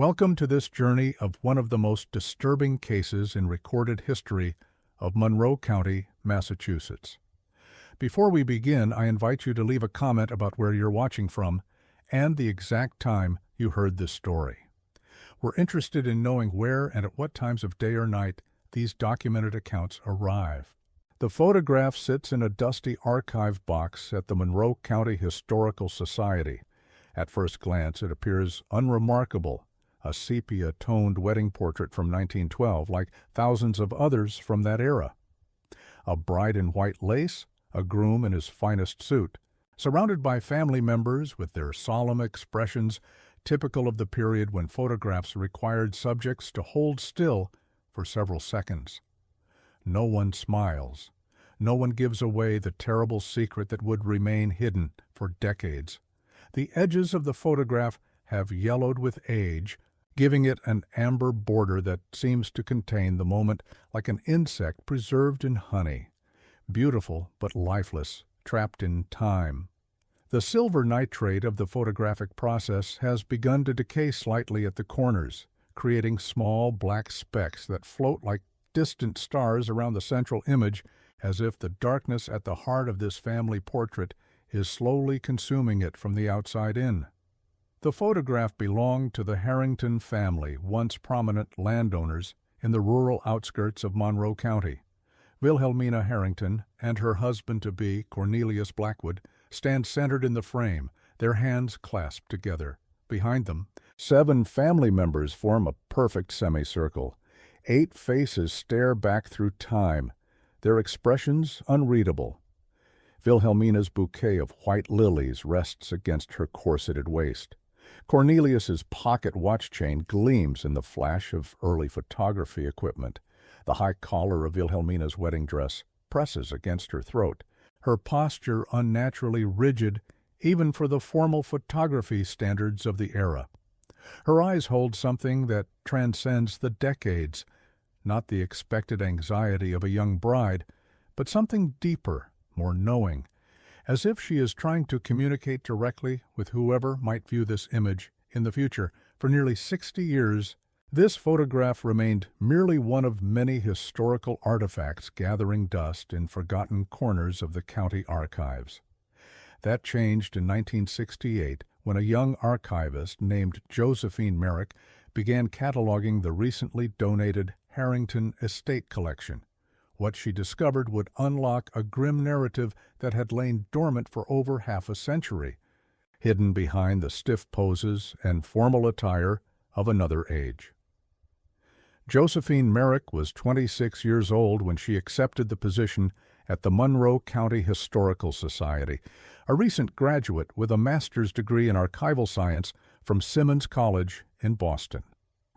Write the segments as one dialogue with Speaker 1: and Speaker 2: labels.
Speaker 1: Welcome to this journey of one of the most disturbing cases in recorded history of Monroe County, Massachusetts. Before we begin, I invite you to leave a comment about where you're watching from and the exact time you heard this story. We're interested in knowing where and at what times of day or night these documented accounts arrive. The photograph sits in a dusty archive box at the Monroe County Historical Society. At first glance, it appears unremarkable, a sepia-toned wedding portrait from 1912, like thousands of others from that era. A bride in white lace, a groom in his finest suit, surrounded by family members with their solemn expressions typical of the period when photographs required subjects to hold still for several seconds. No one smiles. No one gives away the terrible secret that would remain hidden for decades. The edges of the photograph have yellowed with age, giving it an amber border that seems to contain the moment like an insect preserved in honey. Beautiful but lifeless, trapped in time. The silver nitrate of the photographic process has begun to decay slightly at the corners, creating small black specks that float like distant stars around the central image, as if the darkness at the heart of this family portrait is slowly consuming it from the outside in. The photograph belonged to the Harrington family, once prominent landowners in the rural outskirts of Monroe County. Wilhelmina Harrington and her husband-to-be, Cornelius Blackwood, stand centered in the frame, their hands clasped together. Behind them, 7 family members form a perfect semicircle. 8 faces stare back through time, their expressions unreadable. Wilhelmina's bouquet of white lilies rests against her corseted waist. Cornelius's pocket watch chain gleams in the flash of early photography equipment. The high collar of Wilhelmina's wedding dress presses against her throat, her posture unnaturally rigid even for the formal photography standards of the era. Her eyes hold something that transcends the decades, not the expected anxiety of a young bride, but something deeper, more knowing, as if she is trying to communicate directly with whoever might view this image in the future. For nearly 60 years, this photograph remained merely one of many historical artifacts gathering dust in forgotten corners of the county archives. That changed in 1968 when a young archivist named Josephine Merrick began cataloging the recently donated Harrington estate collection. What she discovered would unlock a grim narrative that had lain dormant for over half a century, hidden behind the stiff poses and formal attire of another age. Josephine Merrick was 26 years old when she accepted the position at the Monroe County Historical Society, a recent graduate with a master's degree in archival science from Simmons College in Boston.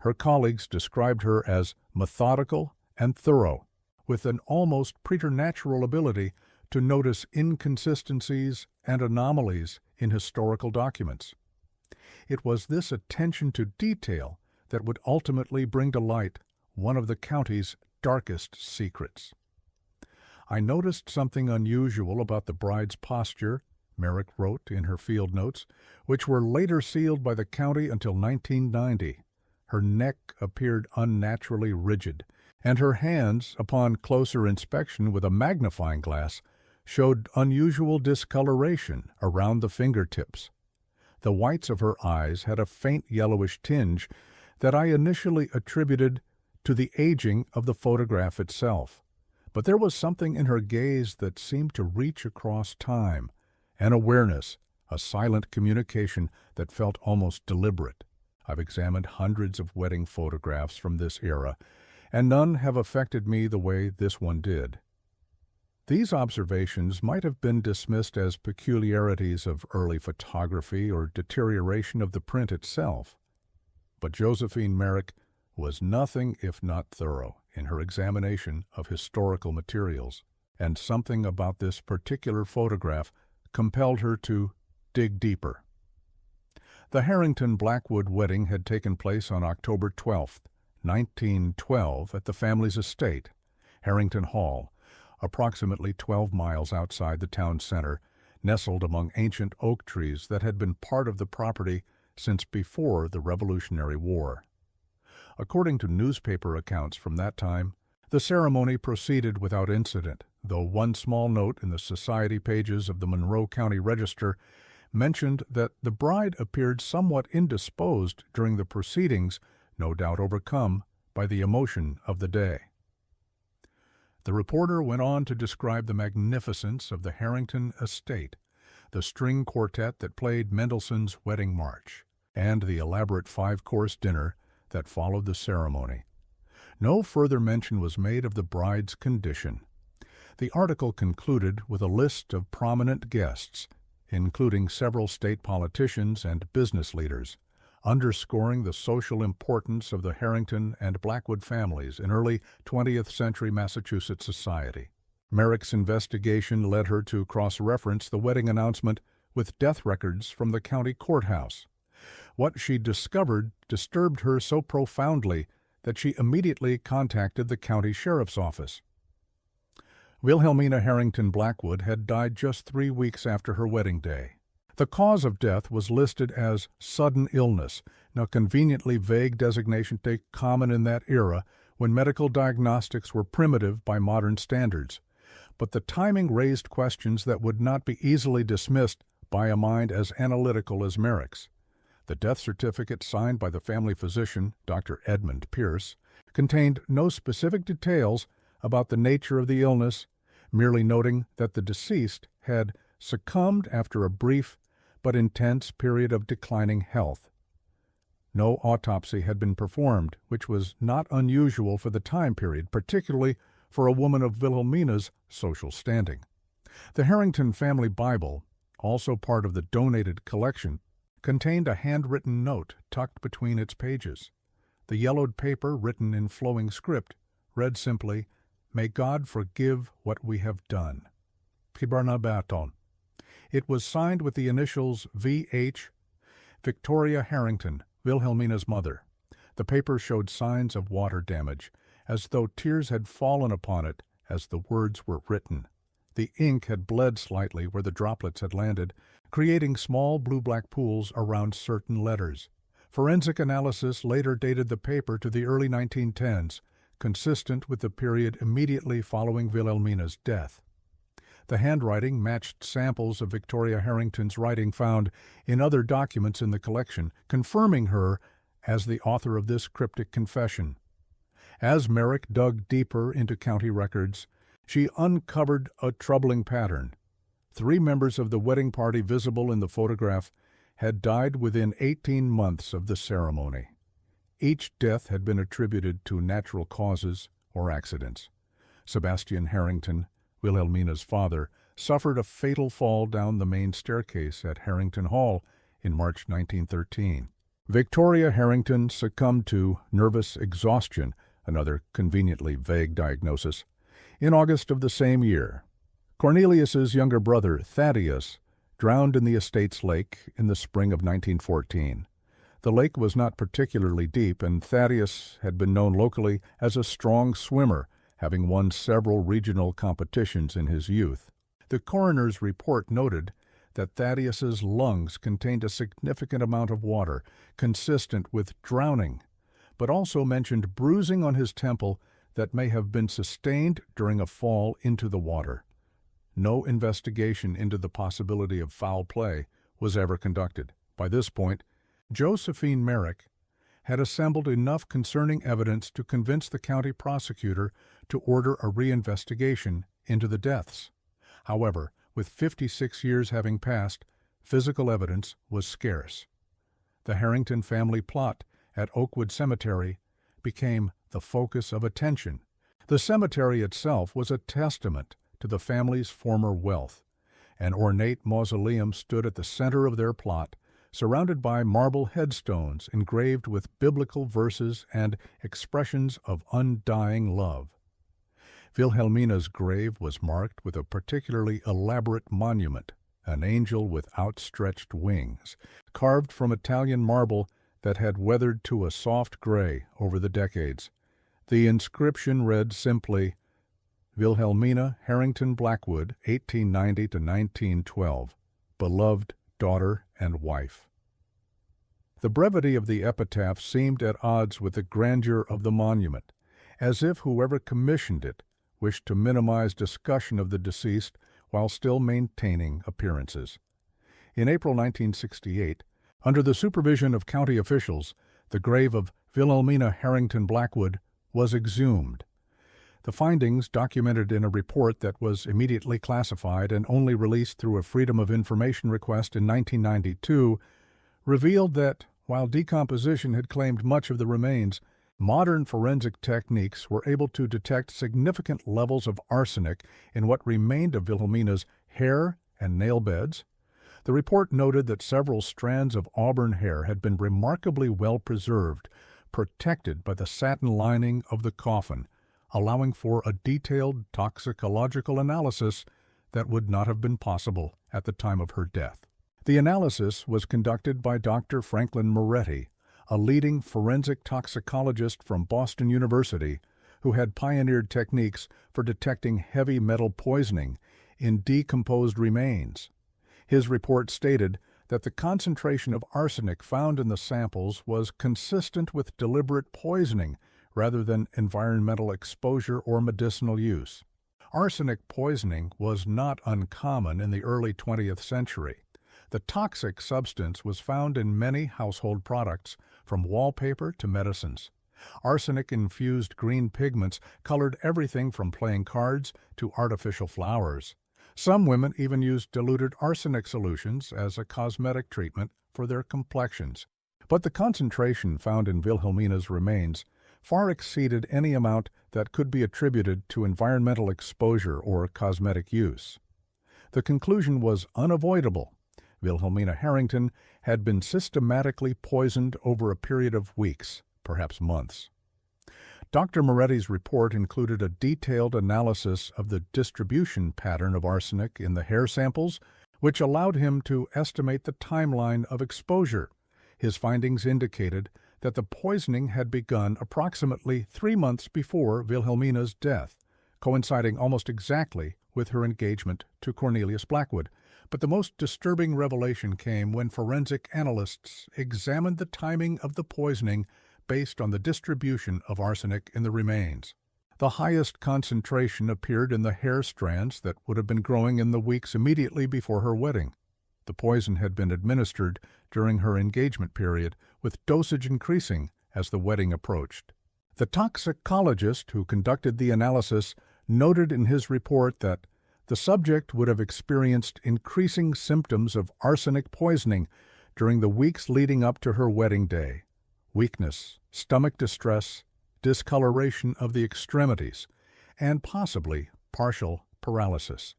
Speaker 1: Her colleagues described her as methodical and thorough, with an almost preternatural ability to notice inconsistencies and anomalies in historical documents. It was this attention to detail that would ultimately bring to light one of the county's darkest secrets. "I noticed something unusual about the bride's posture," Merrick wrote in her field notes, which were later sealed by the county until 1990. Her neck appeared unnaturally rigid, and her hands, upon closer inspection with a magnifying glass, showed unusual discoloration around the fingertips. The whites of her eyes had a faint yellowish tinge that I initially attributed to the aging of the photograph itself. But there was something in her gaze that seemed to reach across time, an awareness, a silent communication that felt almost deliberate. I've examined hundreds of wedding photographs from this era, and none have affected me the way this one did. These observations might have been dismissed as peculiarities of early photography or deterioration of the print itself. But Josephine Merrick was nothing if not thorough in her examination of historical materials, and something about this particular photograph compelled her to dig deeper. The Harrington-Blackwood wedding had taken place on October 12, 1912, at the family's estate, Harrington Hall, approximately 12 miles outside the town center, nestled among ancient oak trees that had been part of the property since before the Revolutionary War. According to newspaper accounts from that time, the ceremony proceeded without incident, though one small note in the society pages of the Monroe County Register mentioned that the bride appeared somewhat indisposed during the proceedings, no doubt overcome by the emotion of the day. The reporter went on to describe the magnificence of the Harrington estate, the string quartet that played Mendelssohn's Wedding March, and the elaborate five-course dinner that followed the ceremony. No further mention was made of the bride's condition. The article concluded with a list of prominent guests, including several state politicians and business leaders, underscoring the social importance of the Harrington and Blackwood families in early 20th century Massachusetts society. Merrick's investigation led her to cross-reference the wedding announcement with death records from the county courthouse. What she discovered disturbed her so profoundly that she immediately contacted the county sheriff's office. Wilhelmina Harrington Blackwood had died just 3 weeks after her wedding day. The cause of death was listed as sudden illness, a conveniently vague designation common in that era when medical diagnostics were primitive by modern standards. But the timing raised questions that would not be easily dismissed by a mind as analytical as Merrick's. The death certificate signed by the family physician, Dr. Edmund Pierce, contained no specific details about the nature of the illness, merely noting that the deceased had succumbed after a brief but intense period of declining health. No autopsy had been performed, which was not unusual for the time period, particularly for a woman of Wilhelmina's social standing. The Harrington family Bible, also part of the donated collection, contained a handwritten note tucked between its pages. The yellowed paper, written in flowing script, read simply, "May God forgive what we have done. Pibarnabaton." It was signed with the initials V.H. Victoria Harrington, Wilhelmina's mother. The paper showed signs of water damage, as though tears had fallen upon it as the words were written. The ink had bled slightly where the droplets had landed, creating small blue-black pools around certain letters. Forensic analysis later dated the paper to the early 1910s, consistent with the period immediately following Wilhelmina's death. The handwriting matched samples of Victoria Harrington's writing found in other documents in the collection, confirming her as the author of this cryptic confession. As Merrick dug deeper into county records, she uncovered a troubling pattern. 3 members of the wedding party visible in the photograph had died within 18 months of the ceremony. Each death had been attributed to natural causes or accidents. Sebastian Harrington, Wilhelmina's father, suffered a fatal fall down the main staircase at Harrington Hall in March 1913. Victoria Harrington succumbed to nervous exhaustion, another conveniently vague diagnosis, in August of the same year. Cornelius's younger brother, Thaddeus, drowned in the estate's lake in the spring of 1914. The lake was not particularly deep, and Thaddeus had been known locally as a strong swimmer, having won several regional competitions in his youth. The coroner's report noted that Thaddeus's lungs contained a significant amount of water, consistent with drowning, but also mentioned bruising on his temple that may have been sustained during a fall into the water. No investigation into the possibility of foul play was ever conducted. By this point, Josephine Merrick had assembled enough concerning evidence to convince the county prosecutor to order a reinvestigation into the deaths. However, with 56 years having passed, physical evidence was scarce. The Harrington family plot at Oakwood Cemetery became the focus of attention. The cemetery itself was a testament to the family's former wealth. An ornate mausoleum stood at the center of their plot, surrounded by marble headstones engraved with biblical verses and expressions of undying love. Wilhelmina's grave was marked with a particularly elaborate monument, an angel with outstretched wings, carved from Italian marble that had weathered to a soft gray over the decades. The inscription read simply, "Wilhelmina Harrington Blackwood, 1890 to 1912, beloved daughter and wife." The brevity of the epitaph seemed at odds with the grandeur of the monument, as if whoever commissioned it wished to minimize discussion of the deceased while still maintaining appearances. In April 1968, under the supervision of county officials, the grave of Wilhelmina Harrington Blackwood was exhumed. The findings, documented in a report that was immediately classified and only released through a Freedom of Information request in 1992, revealed that, while decomposition had claimed much of the remains, modern forensic techniques were able to detect significant levels of arsenic in what remained of Wilhelmina's hair and nail beds. The report noted that several strands of auburn hair had been remarkably well preserved, protected by the satin lining of the coffin, allowing for a detailed toxicological analysis that would not have been possible at the time of her death. The analysis was conducted by Dr. Franklin Moretti, a leading forensic toxicologist from Boston University, who had pioneered techniques for detecting heavy metal poisoning in decomposed remains. His report stated that the concentration of arsenic found in the samples was consistent with deliberate poisoning rather than environmental exposure or medicinal use. Arsenic poisoning was not uncommon in the early 20th century. The toxic substance was found in many household products, from wallpaper to medicines. Arsenic-infused green pigments colored everything from playing cards to artificial flowers. Some women even used diluted arsenic solutions as a cosmetic treatment for their complexions. But the concentration found in Wilhelmina's remains far exceeded any amount that could be attributed to environmental exposure or cosmetic use. The conclusion was unavoidable. Wilhelmina Harrington had been systematically poisoned over a period of weeks, perhaps months. Dr. Moretti's report included a detailed analysis of the distribution pattern of arsenic in the hair samples, which allowed him to estimate the timeline of exposure. His findings indicated that the poisoning had begun approximately 3 months before Wilhelmina's death, coinciding almost exactly with her engagement to Cornelius Blackwood. But the most disturbing revelation came when forensic analysts examined the timing of the poisoning based on the distribution of arsenic in the remains. The highest concentration appeared in the hair strands that would have been growing in the weeks immediately before her wedding. The poison had been administered during her engagement period, with dosage increasing as the wedding approached. The toxicologist who conducted the analysis noted in his report that the subject would have experienced increasing symptoms of arsenic poisoning during the weeks leading up to her wedding day: weakness, stomach distress, discoloration of the extremities, and possibly partial paralysis.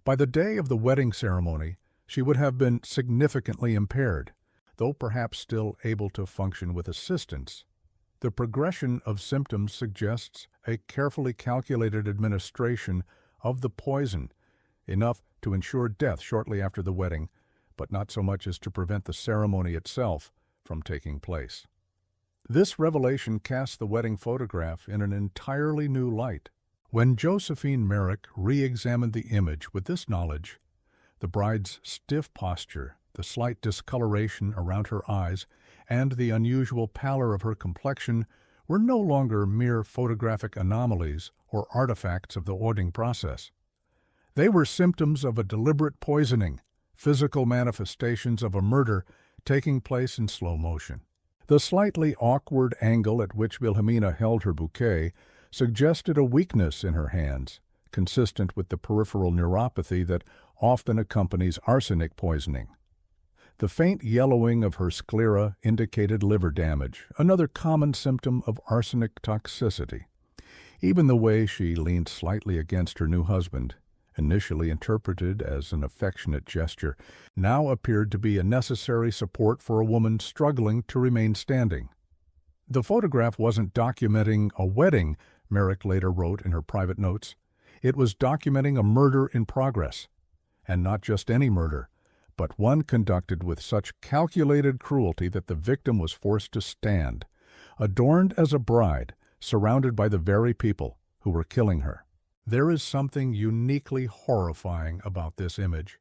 Speaker 1: By the day of the wedding ceremony, she would have been significantly impaired, though perhaps still able to function with assistance. The progression of symptoms suggests a carefully calculated administration of the poison, enough to ensure death shortly after the wedding, but not so much as to prevent the ceremony itself from taking place. This revelation cast the wedding photograph in an entirely new light. When Josephine Merrick re-examined the image with this knowledge, the bride's stiff posture, the slight discoloration around her eyes, and the unusual pallor of her complexion were no longer mere photographic anomalies or artifacts of the wedding process. They were symptoms of a deliberate poisoning, physical manifestations of a murder taking place in slow motion. The slightly awkward angle at which Wilhelmina held her bouquet suggested a weakness in her hands, consistent with the peripheral neuropathy that often accompanies arsenic poisoning. The faint yellowing of her sclera indicated liver damage, another common symptom of arsenic toxicity. Even the way she leaned slightly against her new husband, initially interpreted as an affectionate gesture, now appeared to be a necessary support for a woman struggling to remain standing. The photograph wasn't documenting a wedding, Merrick later wrote in her private notes. It was documenting a murder in progress, and not just any murder, but one conducted with such calculated cruelty that the victim was forced to stand, adorned as a bride, surrounded by the very people who were killing her. There is something uniquely horrifying about this image: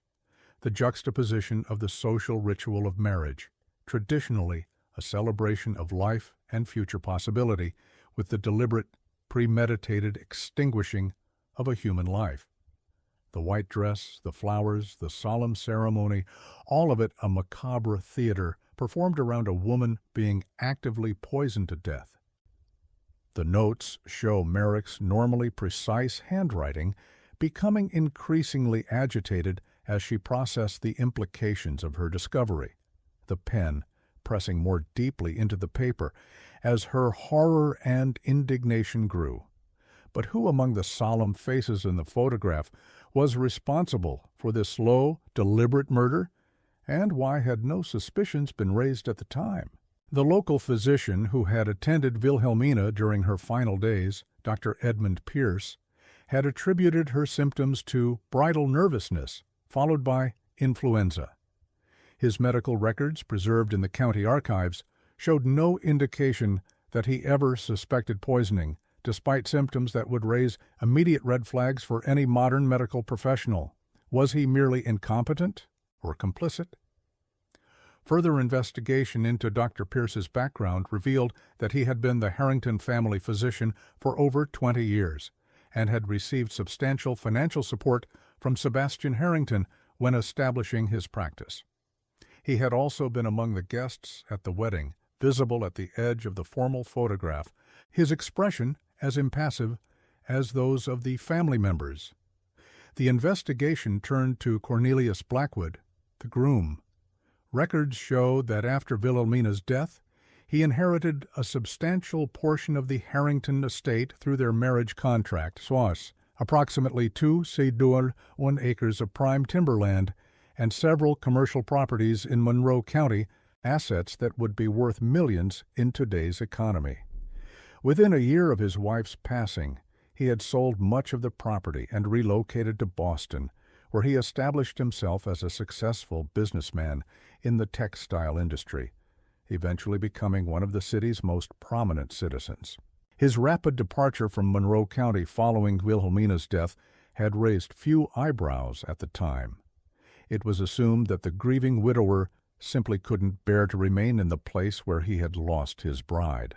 Speaker 1: the juxtaposition of the social ritual of marriage, traditionally a celebration of life and future possibility, with the deliberate, premeditated extinguishing of a human life. The white dress, the flowers, the solemn ceremony, all of it a macabre theater performed around a woman being actively poisoned to death. The notes show Merrick's normally precise handwriting becoming increasingly agitated as she processed the implications of her discovery, the pen pressing more deeply into the paper as her horror and indignation grew. But who among the solemn faces in the photograph was responsible for this slow, deliberate murder, and why had no suspicions been raised at the time? The local physician who had attended Wilhelmina during her final days, Dr. Edmund Pierce, had attributed her symptoms to bridal nervousness, followed by influenza. His medical records, preserved in the county archives, showed no indication that he ever suspected poisoning, despite symptoms that would raise immediate red flags for any modern medical professional. Was he merely incompetent or complicit? Further investigation into Dr. Pierce's background revealed that he had been the Harrington family physician for over 20 years and had received substantial financial support from Sebastian Harrington when establishing his practice. He had also been among the guests at the wedding, visible at the edge of the formal photograph, his expression as impassive as those of the family members. The investigation turned to Cornelius Blackwood, the groom. Records show that after Wilhelmina's death, he inherited a substantial portion of the Harrington estate through their marriage contract, soit approximately 2 cedures, 1 acres of prime timberland, and several commercial properties in Monroe County, assets that would be worth millions in today's economy. Within a year of his wife's passing, he had sold much of the property and relocated to Boston, where he established himself as a successful businessman in the textile industry, eventually becoming one of the city's most prominent citizens. His rapid departure from Monroe County following Wilhelmina's death had raised few eyebrows at the time. It was assumed that the grieving widower simply couldn't bear to remain in the place where he had lost his bride.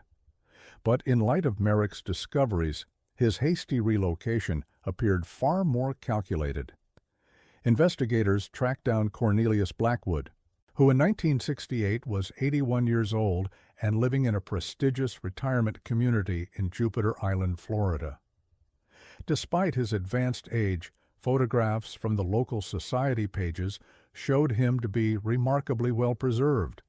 Speaker 1: But in light of Merrick's discoveries, his hasty relocation appeared far more calculated. Investigators tracked down Cornelius Blackwood, who in 1968 was 81 years old and living in a prestigious retirement community in Jupiter Island, Florida. Despite his advanced age, photographs from the local society pages showed him to be remarkably well preserved.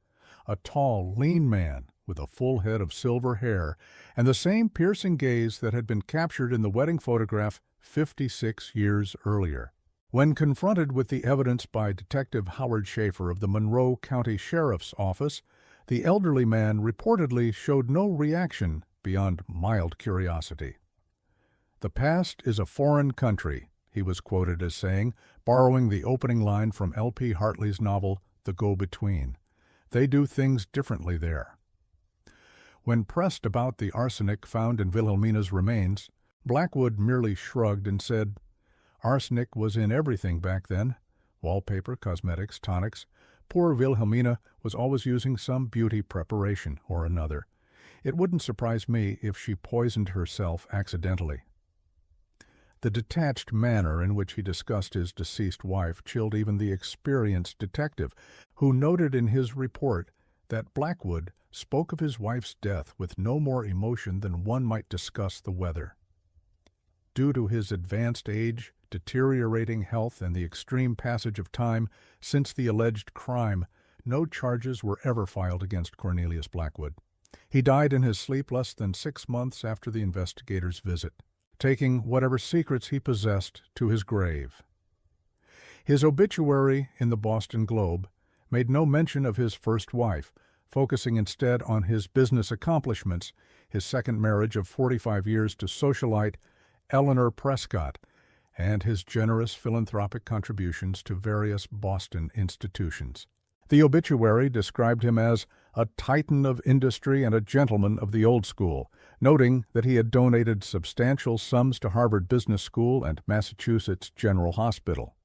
Speaker 1: A tall, lean man with a full head of silver hair and the same piercing gaze that had been captured in the wedding photograph 56 years earlier. When confronted with the evidence by Detective Howard Schaefer of the Monroe County Sheriff's Office, the elderly man reportedly showed no reaction beyond mild curiosity. "The past is a foreign country," he was quoted as saying, borrowing the opening line from L.P. Hartley's novel The Go-Between. "They do things differently there." When pressed about the arsenic found in Wilhelmina's remains, Blackwood merely shrugged and said, "Arsenic was in everything back then. Wallpaper, cosmetics, tonics. Poor Wilhelmina was always using some beauty preparation or another. It wouldn't surprise me if she poisoned herself accidentally." The detached manner in which he discussed his deceased wife chilled even the experienced detective, who noted in his report that Blackwood spoke of his wife's death with no more emotion than one might discuss the weather. Due to his advanced age, deteriorating health, and the extreme passage of time since the alleged crime, no charges were ever filed against Cornelius Blackwood. He died in his sleep less than 6 months after the investigators' visit, taking whatever secrets he possessed to his grave. His obituary in the Boston Globe made no mention of his first wife, focusing instead on his business accomplishments, his second marriage of 45 years to socialite Eleanor Prescott, and his generous philanthropic contributions to various Boston institutions. The obituary described him as a titan of industry and a gentleman of the old school, noting that he had donated substantial sums to Harvard Business School and Massachusetts General Hospital.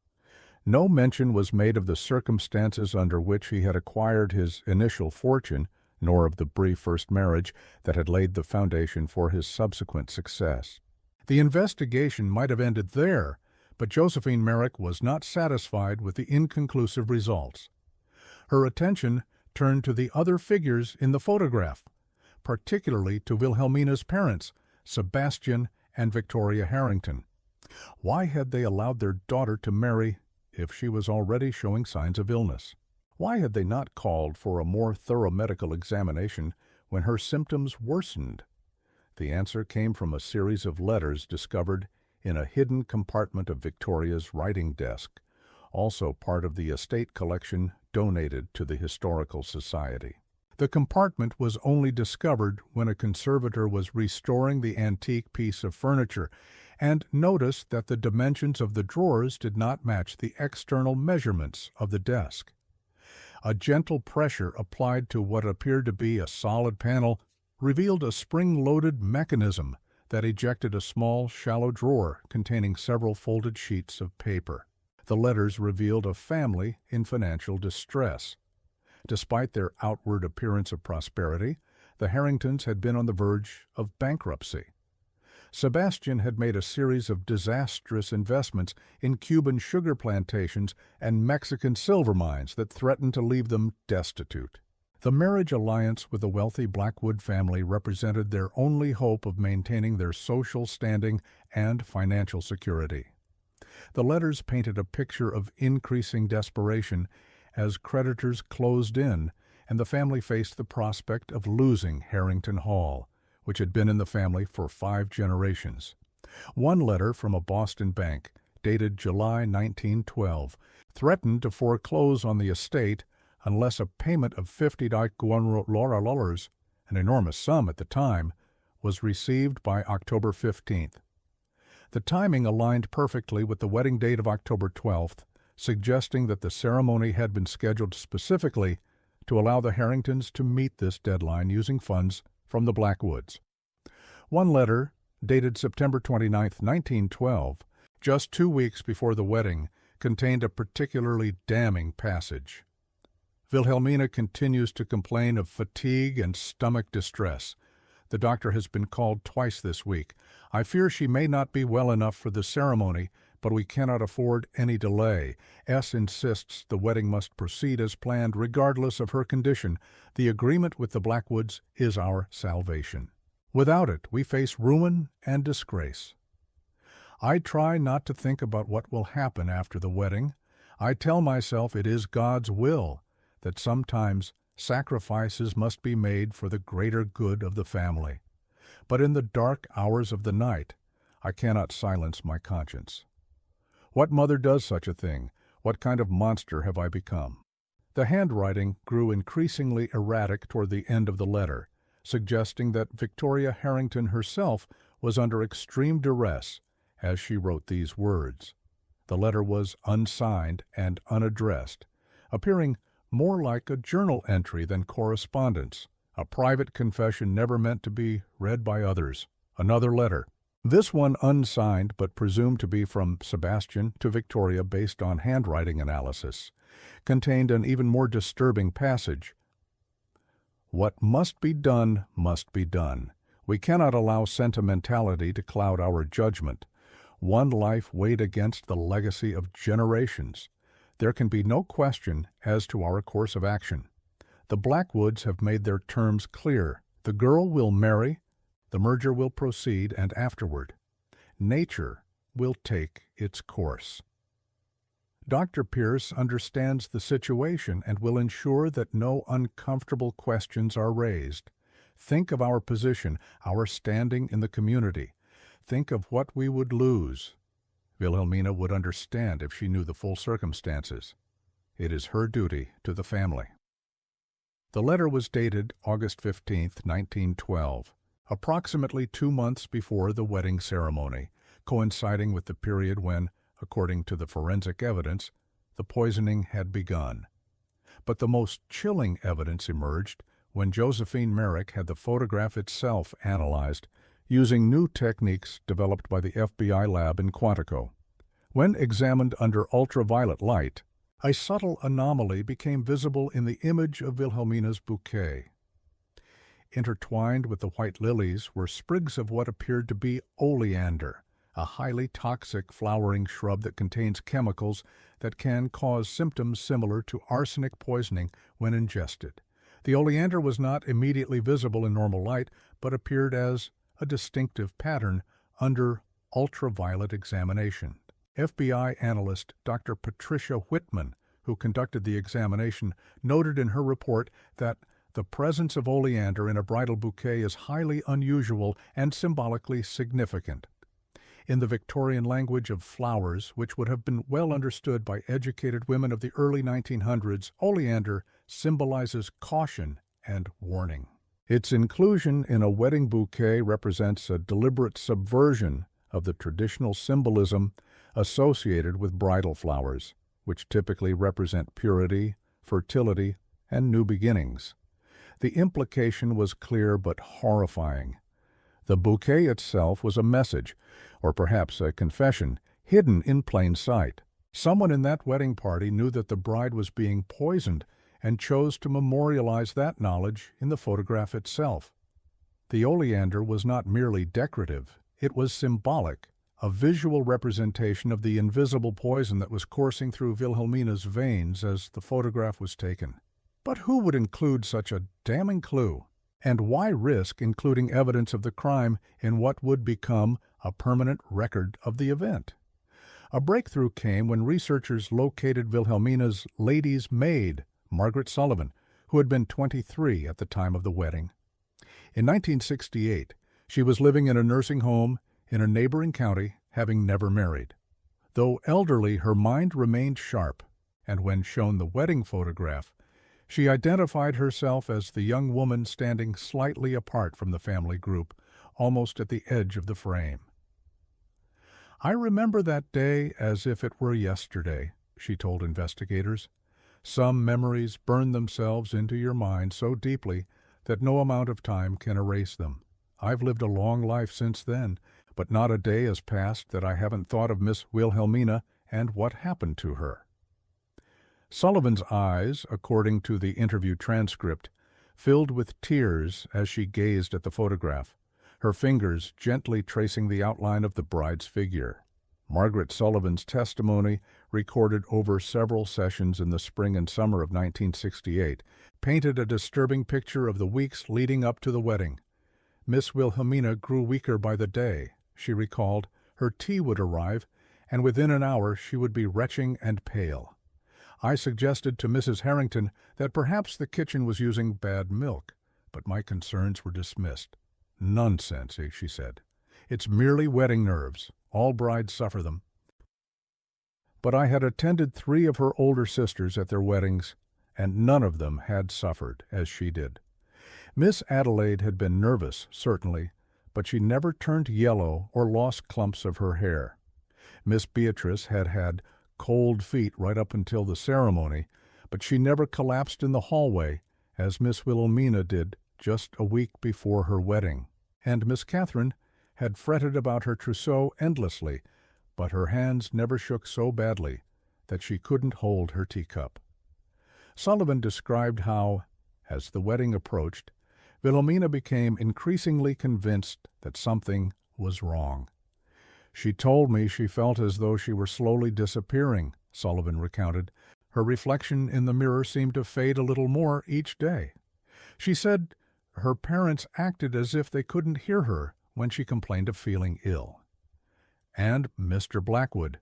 Speaker 1: No mention was made of the circumstances under which he had acquired his initial fortune, nor of the brief first marriage that had laid the foundation for his subsequent success. The investigation might have ended there, but Josephine Merrick was not satisfied with the inconclusive results. Her attention turned to the other figures in the photograph, particularly to Wilhelmina's parents, Sebastian and Victoria Harrington. Why had they allowed their daughter to marry if she was already showing signs of illness? Why had they not called for a more thorough medical examination when her symptoms worsened? The answer came from a series of letters discovered in a hidden compartment of Victoria's writing desk, also part of the estate collection donated to the Historical Society. The compartment was only discovered when a conservator was restoring the antique piece of furniture and noticed that the dimensions of the drawers did not match the external measurements of the desk. A gentle pressure applied to what appeared to be a solid panel revealed a spring-loaded mechanism that ejected a small, shallow drawer containing several folded sheets of paper. The letters revealed a family in financial distress. Despite their outward appearance of prosperity, the Harringtons had been on the verge of bankruptcy. Sebastian had made a series of disastrous investments in Cuban sugar plantations and Mexican silver mines that threatened to leave them destitute. The marriage alliance with the wealthy Blackwood family represented their only hope of maintaining their social standing and financial security. The letters painted a picture of increasing desperation as creditors closed in and the family faced the prospect of losing Harrington Hall, which had been in the family for 5 generations. One letter from a Boston bank, dated July 1912, threatened to foreclose on the estate unless a payment of $50, an enormous sum at the time, was received by October 15th. The timing aligned perfectly with the wedding date of October 12th, suggesting that the ceremony had been scheduled specifically to allow the Harringtons to meet this deadline using funds from the Blackwoods. One letter, dated September 29, 1912, just 2 weeks before the wedding, contained a particularly damning passage. Wilhelmina continues to complain of fatigue and stomach distress. The doctor has been called twice this week. I fear she may not be well enough for the ceremony, but we cannot afford any delay. S. insists the wedding must proceed as planned regardless of her condition. The agreement with the Blackwoods is our salvation. Without it, we face ruin and disgrace. I try not to think about what will happen after the wedding. I tell myself it is God's will, that sometimes sacrifices must be made for the greater good of the family. But in the dark hours of the night, I cannot silence my conscience. What mother does such a thing? What kind of monster have I become? The handwriting grew increasingly erratic toward the end of the letter, suggesting that Victoria Harrington herself was under extreme duress as she wrote these words. The letter was unsigned and unaddressed, appearing more like a journal entry than correspondence, a private confession never meant to be read by others. Another letter. This one unsigned but presumed to be from Sebastian to Victoria based on handwriting analysis, contained an even more disturbing passage. What must be done must be done. We cannot allow sentimentality to cloud our judgment. One life weighed against the legacy of generations. There can be no question as to our course of action. The Blackwoods have made their terms clear. The girl will marry, the merger will proceed, and afterward, nature will take its course. Dr. Pierce understands the situation and will ensure that no uncomfortable questions are raised. Think of our position, our standing in the community. Think of what we would lose. Wilhelmina would understand if she knew the full circumstances. It is her duty to the family. The letter was dated August 15, 1912, approximately 2 months before the wedding ceremony, coinciding with the period when, according to the forensic evidence, the poisoning had begun. But the most chilling evidence emerged when Josephine Merrick had the photograph itself analyzed using new techniques developed by the FBI lab in Quantico. When examined under ultraviolet light, a subtle anomaly became visible in the image of Wilhelmina's bouquet. Intertwined with the white lilies were sprigs of what appeared to be oleander, a highly toxic flowering shrub that contains chemicals that can cause symptoms similar to arsenic poisoning when ingested. The oleander was not immediately visible in normal light, but appeared as a distinctive pattern under ultraviolet examination. FBI analyst Dr. Patricia Whitman, who conducted the examination, noted in her report that the presence of oleander in a bridal bouquet is highly unusual and symbolically significant. In the Victorian language of flowers, which would have been well understood by educated women of the early 1900s, oleander symbolizes caution and warning. Its inclusion in a wedding bouquet represents a deliberate subversion of the traditional symbolism associated with bridal flowers, which typically represent purity, fertility, and new beginnings. The implication was clear but horrifying. The bouquet itself was a message, or perhaps a confession, hidden in plain sight. Someone in that wedding party knew that the bride was being poisoned and chose to memorialize that knowledge in the photograph itself. The oleander was not merely decorative, it was symbolic, a visual representation of the invisible poison that was coursing through Wilhelmina's veins as the photograph was taken. But who would include such a damning clue? And why risk including evidence of the crime in what would become a permanent record of the event? A breakthrough came when researchers located Wilhelmina's lady's maid, Margaret Sullivan, who had been 23 at the time of the wedding. In 1968, she was living in a nursing home in a neighboring county, having never married. Though elderly, her mind remained sharp, and when shown the wedding photograph, she identified herself as the young woman standing slightly apart from the family group, almost at the edge of the frame. "I remember that day as if it were yesterday," she told investigators. "Some memories burn themselves into your mind so deeply that no amount of time can erase them. I've lived a long life since then, but not a day has passed that I haven't thought of Miss Wilhelmina and what happened to her." Sullivan's eyes, according to the interview transcript, filled with tears as she gazed at the photograph, her fingers gently tracing the outline of the bride's figure. Margaret Sullivan's testimony, recorded over several sessions in the spring and summer of 1968, painted a disturbing picture of the weeks leading up to the wedding. Miss Wilhelmina grew weaker by the day. She recalled her tea would arrive, and within an hour she would be retching and pale. "I suggested to Mrs. Harrington that perhaps the kitchen was using bad milk, but my concerns were dismissed. 'Nonsense,' she said. 'It's merely wedding nerves. All brides suffer them.' But I had attended 3 of her older sisters at their weddings, and none of them had suffered as she did. Miss Adelaide had been nervous, certainly, but she never turned yellow or lost clumps of her hair. Miss Beatrice had had cold feet right up until the ceremony, but she never collapsed in the hallway, as Miss Wilhelmina did just a week before her wedding. And Miss Catherine had fretted about her trousseau endlessly, but her hands never shook so badly that she couldn't hold her teacup. Sullivan described how, as the wedding approached, Wilhelmina became increasingly convinced that something was wrong. "She told me she felt as though she were slowly disappearing," Sullivan recounted. "Her reflection in the mirror seemed to fade a little more each day. She said her parents acted as if they couldn't hear her when she complained of feeling ill." And Mr. Blackwood.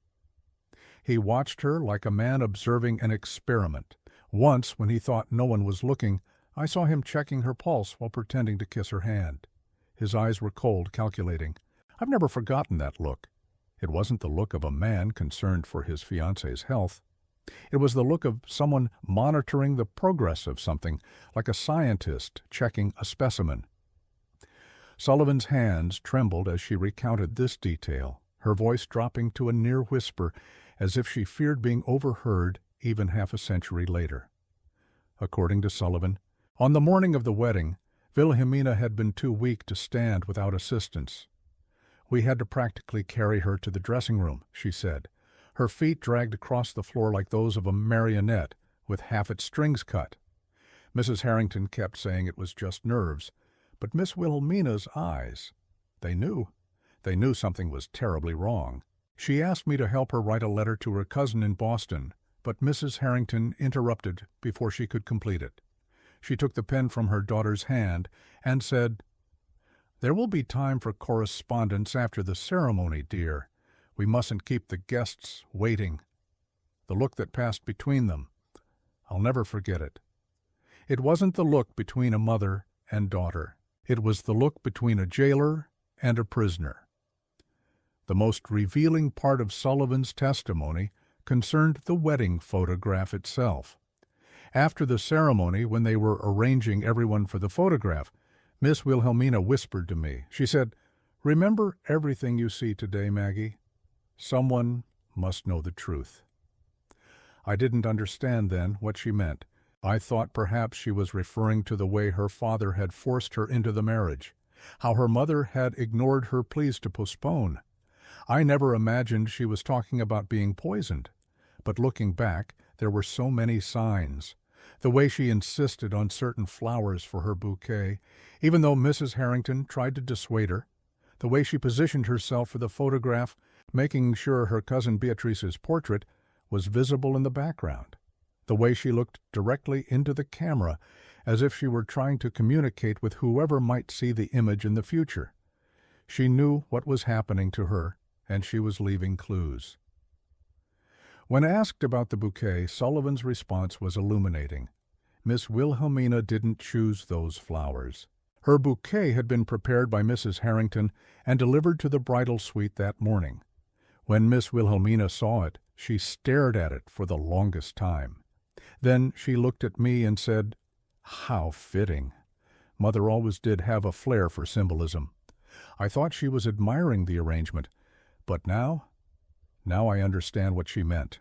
Speaker 1: "He watched her like a man observing an experiment. Once, when he thought no one was looking, I saw him checking her pulse while pretending to kiss her hand. His eyes were cold, calculating. I've never forgotten that look. It wasn't the look of a man concerned for his fiancée's health. It was the look of someone monitoring the progress of something, like a scientist checking a specimen." Sullivan's hands trembled as she recounted this detail, her voice dropping to a near whisper, as if she feared being overheard even half a century later. According to Sullivan, on the morning of the wedding, Wilhelmina had been too weak to stand without assistance. "We had to practically carry her to the dressing room," she said. her feet dragged across the floor like those of a marionette with half its strings cut. Mrs. Harrington kept saying it was just nerves, but Miss Wilhelmina's eyes, they knew something was terribly wrong. She asked me to help her write a letter to her cousin in Boston, but Mrs. Harrington interrupted before she could complete it. She took the pen from her daughter's hand and said, "There will be time for correspondence after the ceremony, dear. We mustn't keep the guests waiting." The look that passed between them, I'll never forget it. It wasn't the look between a mother and daughter. It was the look between a jailer and a prisoner. The most revealing part of Sullivan's testimony concerned the wedding photograph itself. After the ceremony, when they were arranging everyone for the photograph, Miss Wilhelmina whispered to me. She said, "Remember everything you see today, Maggie. Someone must know the truth." I didn't understand then what she meant. I thought perhaps she was referring to the way her father had forced her into the marriage, how her mother had ignored her pleas to postpone. I never imagined she was talking about being poisoned, but looking back, there were so many signs. The way she insisted on certain flowers for her bouquet, even though Mrs. Harrington tried to dissuade her. The way she positioned herself for the photograph, making sure her cousin Beatrice's portrait was visible in the background. The way she looked directly into the camera, as if she were trying to communicate with whoever might see the image in the future. She knew what was happening to her, and she was leaving clues. When asked about the bouquet, Sullivan's response was illuminating. Miss Wilhelmina didn't choose those flowers. Her bouquet had been prepared by Mrs. Harrington and delivered to the bridal suite that morning. When Miss Wilhelmina saw it, she stared at it for the longest time. Then she looked at me and said, "How fitting." Mother always did have a flair for symbolism. I thought she was admiring the arrangement, but now I understand what she meant.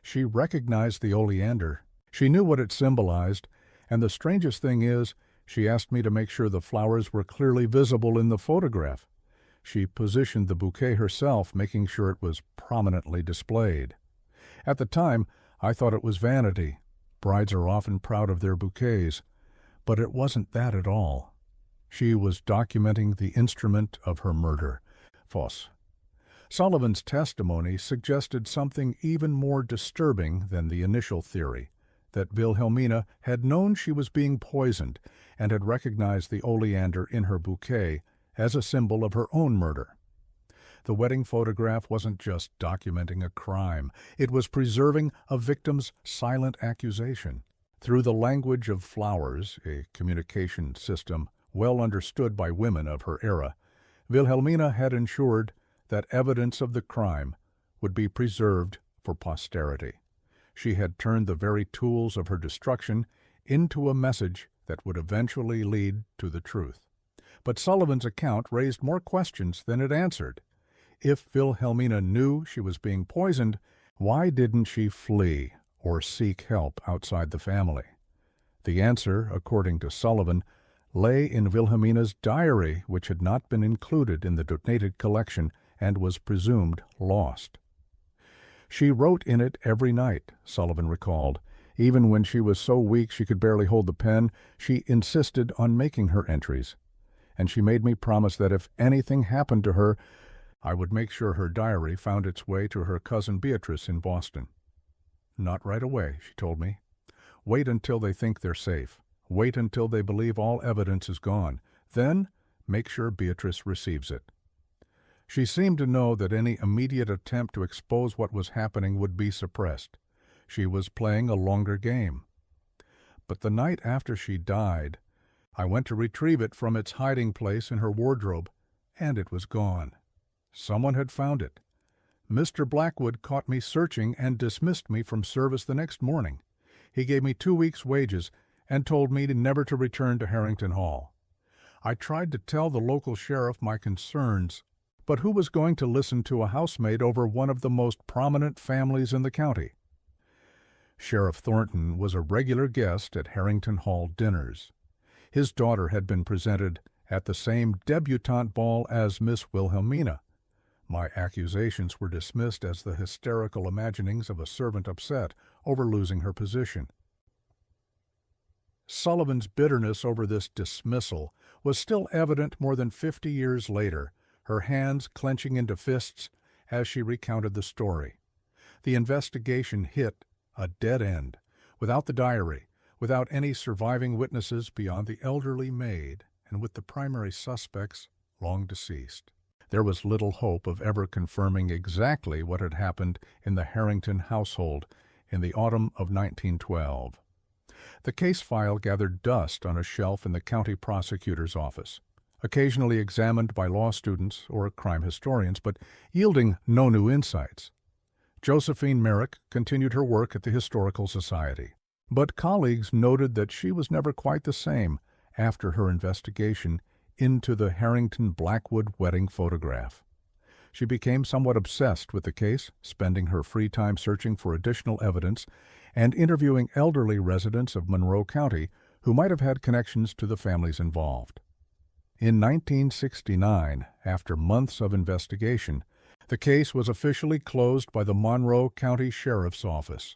Speaker 1: She recognized the oleander. She knew what it symbolized, and the strangest thing is, she asked me to make sure the flowers were clearly visible in the photograph. She positioned the bouquet herself, making sure it was prominently displayed. At the time, I thought it was vanity. Brides are often proud of their bouquets, but it wasn't that at all. She was documenting the instrument of her murder. Foss. Sullivan's testimony suggested something even more disturbing than the initial theory, that Wilhelmina had known she was being poisoned and had recognized the oleander in her bouquet as a symbol of her own murder. The wedding photograph wasn't just documenting a crime, it was preserving a victim's silent accusation. Through the language of flowers, a communication system well understood by women of her era, Wilhelmina had ensured that evidence of the crime would be preserved for posterity. She had turned the very tools of her destruction into a message that would eventually lead to the truth. But Sullivan's account raised more questions than it answered. If Wilhelmina knew she was being poisoned, why didn't she flee or seek help outside the family? The answer, according to Sullivan, lay in Wilhelmina's diary, which had not been included in the donated collection and was presumed lost. She wrote in it every night, Sullivan recalled. Even when she was so weak she could barely hold the pen, she insisted on making her entries. And she made me promise that if anything happened to her, I would make sure her diary found its way to her cousin Beatrice in Boston. "Not right away," she told me. "Wait until they think they're safe. Wait until they believe all evidence is gone. Then make sure Beatrice receives it." She seemed to know that any immediate attempt to expose what was happening would be suppressed. She was playing a longer game. But the night after she died, I went to retrieve it from its hiding place in her wardrobe, and it was gone. Someone had found it. Mr. Blackwood caught me searching and dismissed me from service the next morning. He gave me 2 weeks' wages and told me never to return to Harrington Hall. I tried to tell the local sheriff my concerns, but who was going to listen to a housemaid over one of the most prominent families in the county? Sheriff Thornton was a regular guest at Harrington Hall dinners. His daughter had been presented at the same debutante ball as Miss Wilhelmina. My accusations were dismissed as the hysterical imaginings of a servant upset over losing her position. Sullivan's bitterness over this dismissal was still evident more than 50 years later, her hands clenching into fists as she recounted the story. The investigation hit a dead end, without the diary, without any surviving witnesses beyond the elderly maid, and with the primary suspects long deceased. There was little hope of ever confirming exactly what had happened in the Harrington household in the autumn of 1912. The case file gathered dust on a shelf in the county prosecutor's office, occasionally examined by law students or crime historians, but yielding no new insights. Josephine Merrick continued her work at the Historical Society, but colleagues noted that she was never quite the same after her investigation into the Harrington Blackwood wedding photograph. She became somewhat obsessed with the case, spending her free time searching for additional evidence and interviewing elderly residents of Monroe County who might have had connections to the families involved. In 1969, after months of investigation, the case was officially closed by the Monroe County Sheriff's Office.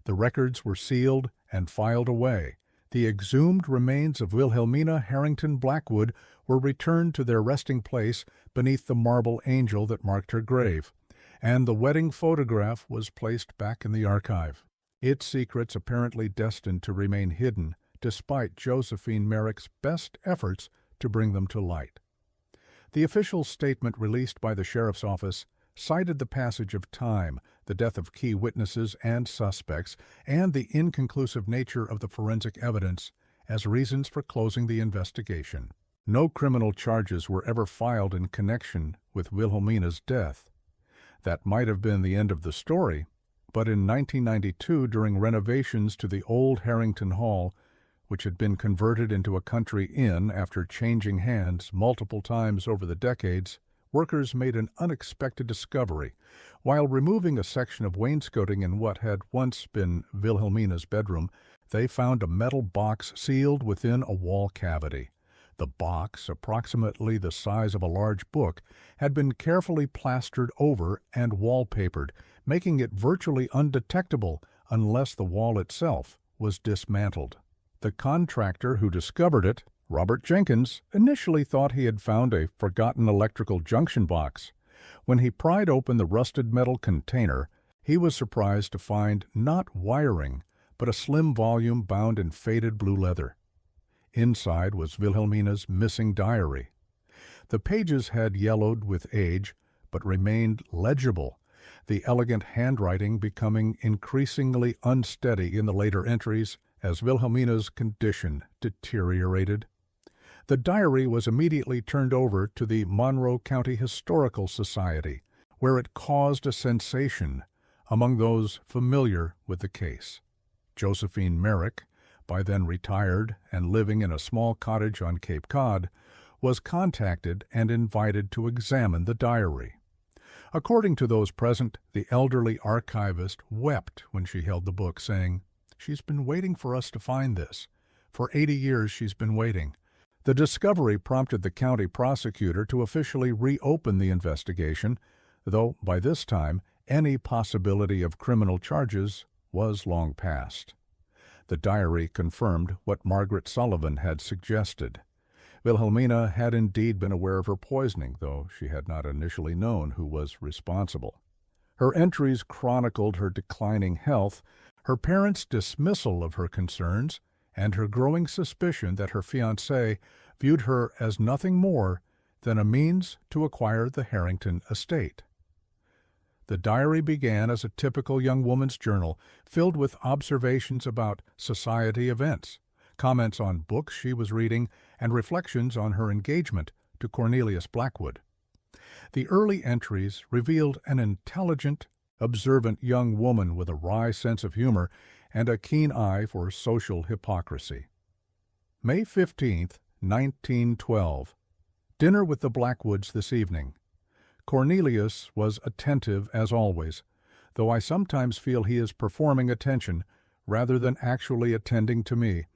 Speaker 1: The records were sealed and filed away. The exhumed remains of Wilhelmina Harrington Blackwood were returned to their resting place beneath the marble angel that marked her grave, and the wedding photograph was placed back in the archive, its secrets apparently destined to remain hidden despite Josephine Merrick's best efforts to bring them to light. The official statement released by the sheriff's office cited the passage of time, the death of key witnesses and suspects, and the inconclusive nature of the forensic evidence as reasons for closing the investigation. No criminal charges were ever filed in connection with Wilhelmina's death. That might have been the end of the story, but in 1992, during renovations to the old Harrington Hall, which had been converted into a country inn after changing hands multiple times over the decades, workers made an unexpected discovery. While removing a section of wainscoting in what had once been Wilhelmina's bedroom, they found a metal box sealed within a wall cavity. The box, approximately the size of a large book, had been carefully plastered over and wallpapered, making it virtually undetectable unless the wall itself was dismantled. The contractor who discovered it, Robert Jenkins, initially thought he had found a forgotten electrical junction box. When he pried open the rusted metal container, he was surprised to find not wiring, but a slim volume bound in faded blue leather. Inside was Wilhelmina's missing diary. The pages had yellowed with age, but remained legible, the elegant handwriting becoming increasingly unsteady in the later entries as Wilhelmina's condition deteriorated. The diary was immediately turned over to the Monroe County Historical Society, where it caused a sensation among those familiar with the case. Josephine Merrick, by then retired and living in a small cottage on Cape Cod, was contacted and invited to examine the diary. According to those present, the elderly archivist wept when she held the book, saying, "She's been waiting for us to find this. For 80 years she's been waiting." The discovery prompted the county prosecutor to officially reopen the investigation, though by this time any possibility of criminal charges was long past. The diary confirmed what Margaret Sullivan had suggested. Wilhelmina had indeed been aware of her poisoning, though she had not initially known who was responsible. Her entries chronicled her declining health, her parents' dismissal of her concerns, and her growing suspicion that her fiancé viewed her as nothing more than a means to acquire the Harrington estate. The diary began as a typical young woman's journal, filled with observations about society events, comments on books she was reading, and reflections on her engagement to Cornelius Blackwood. The early entries revealed an intelligent, observant young woman with a wry sense of humor and a keen eye for social hypocrisy. May 15th, 1912. Dinner with the Blackwoods this evening. Cornelius was attentive as always, though I sometimes feel he is performing attention rather than actually attending to me.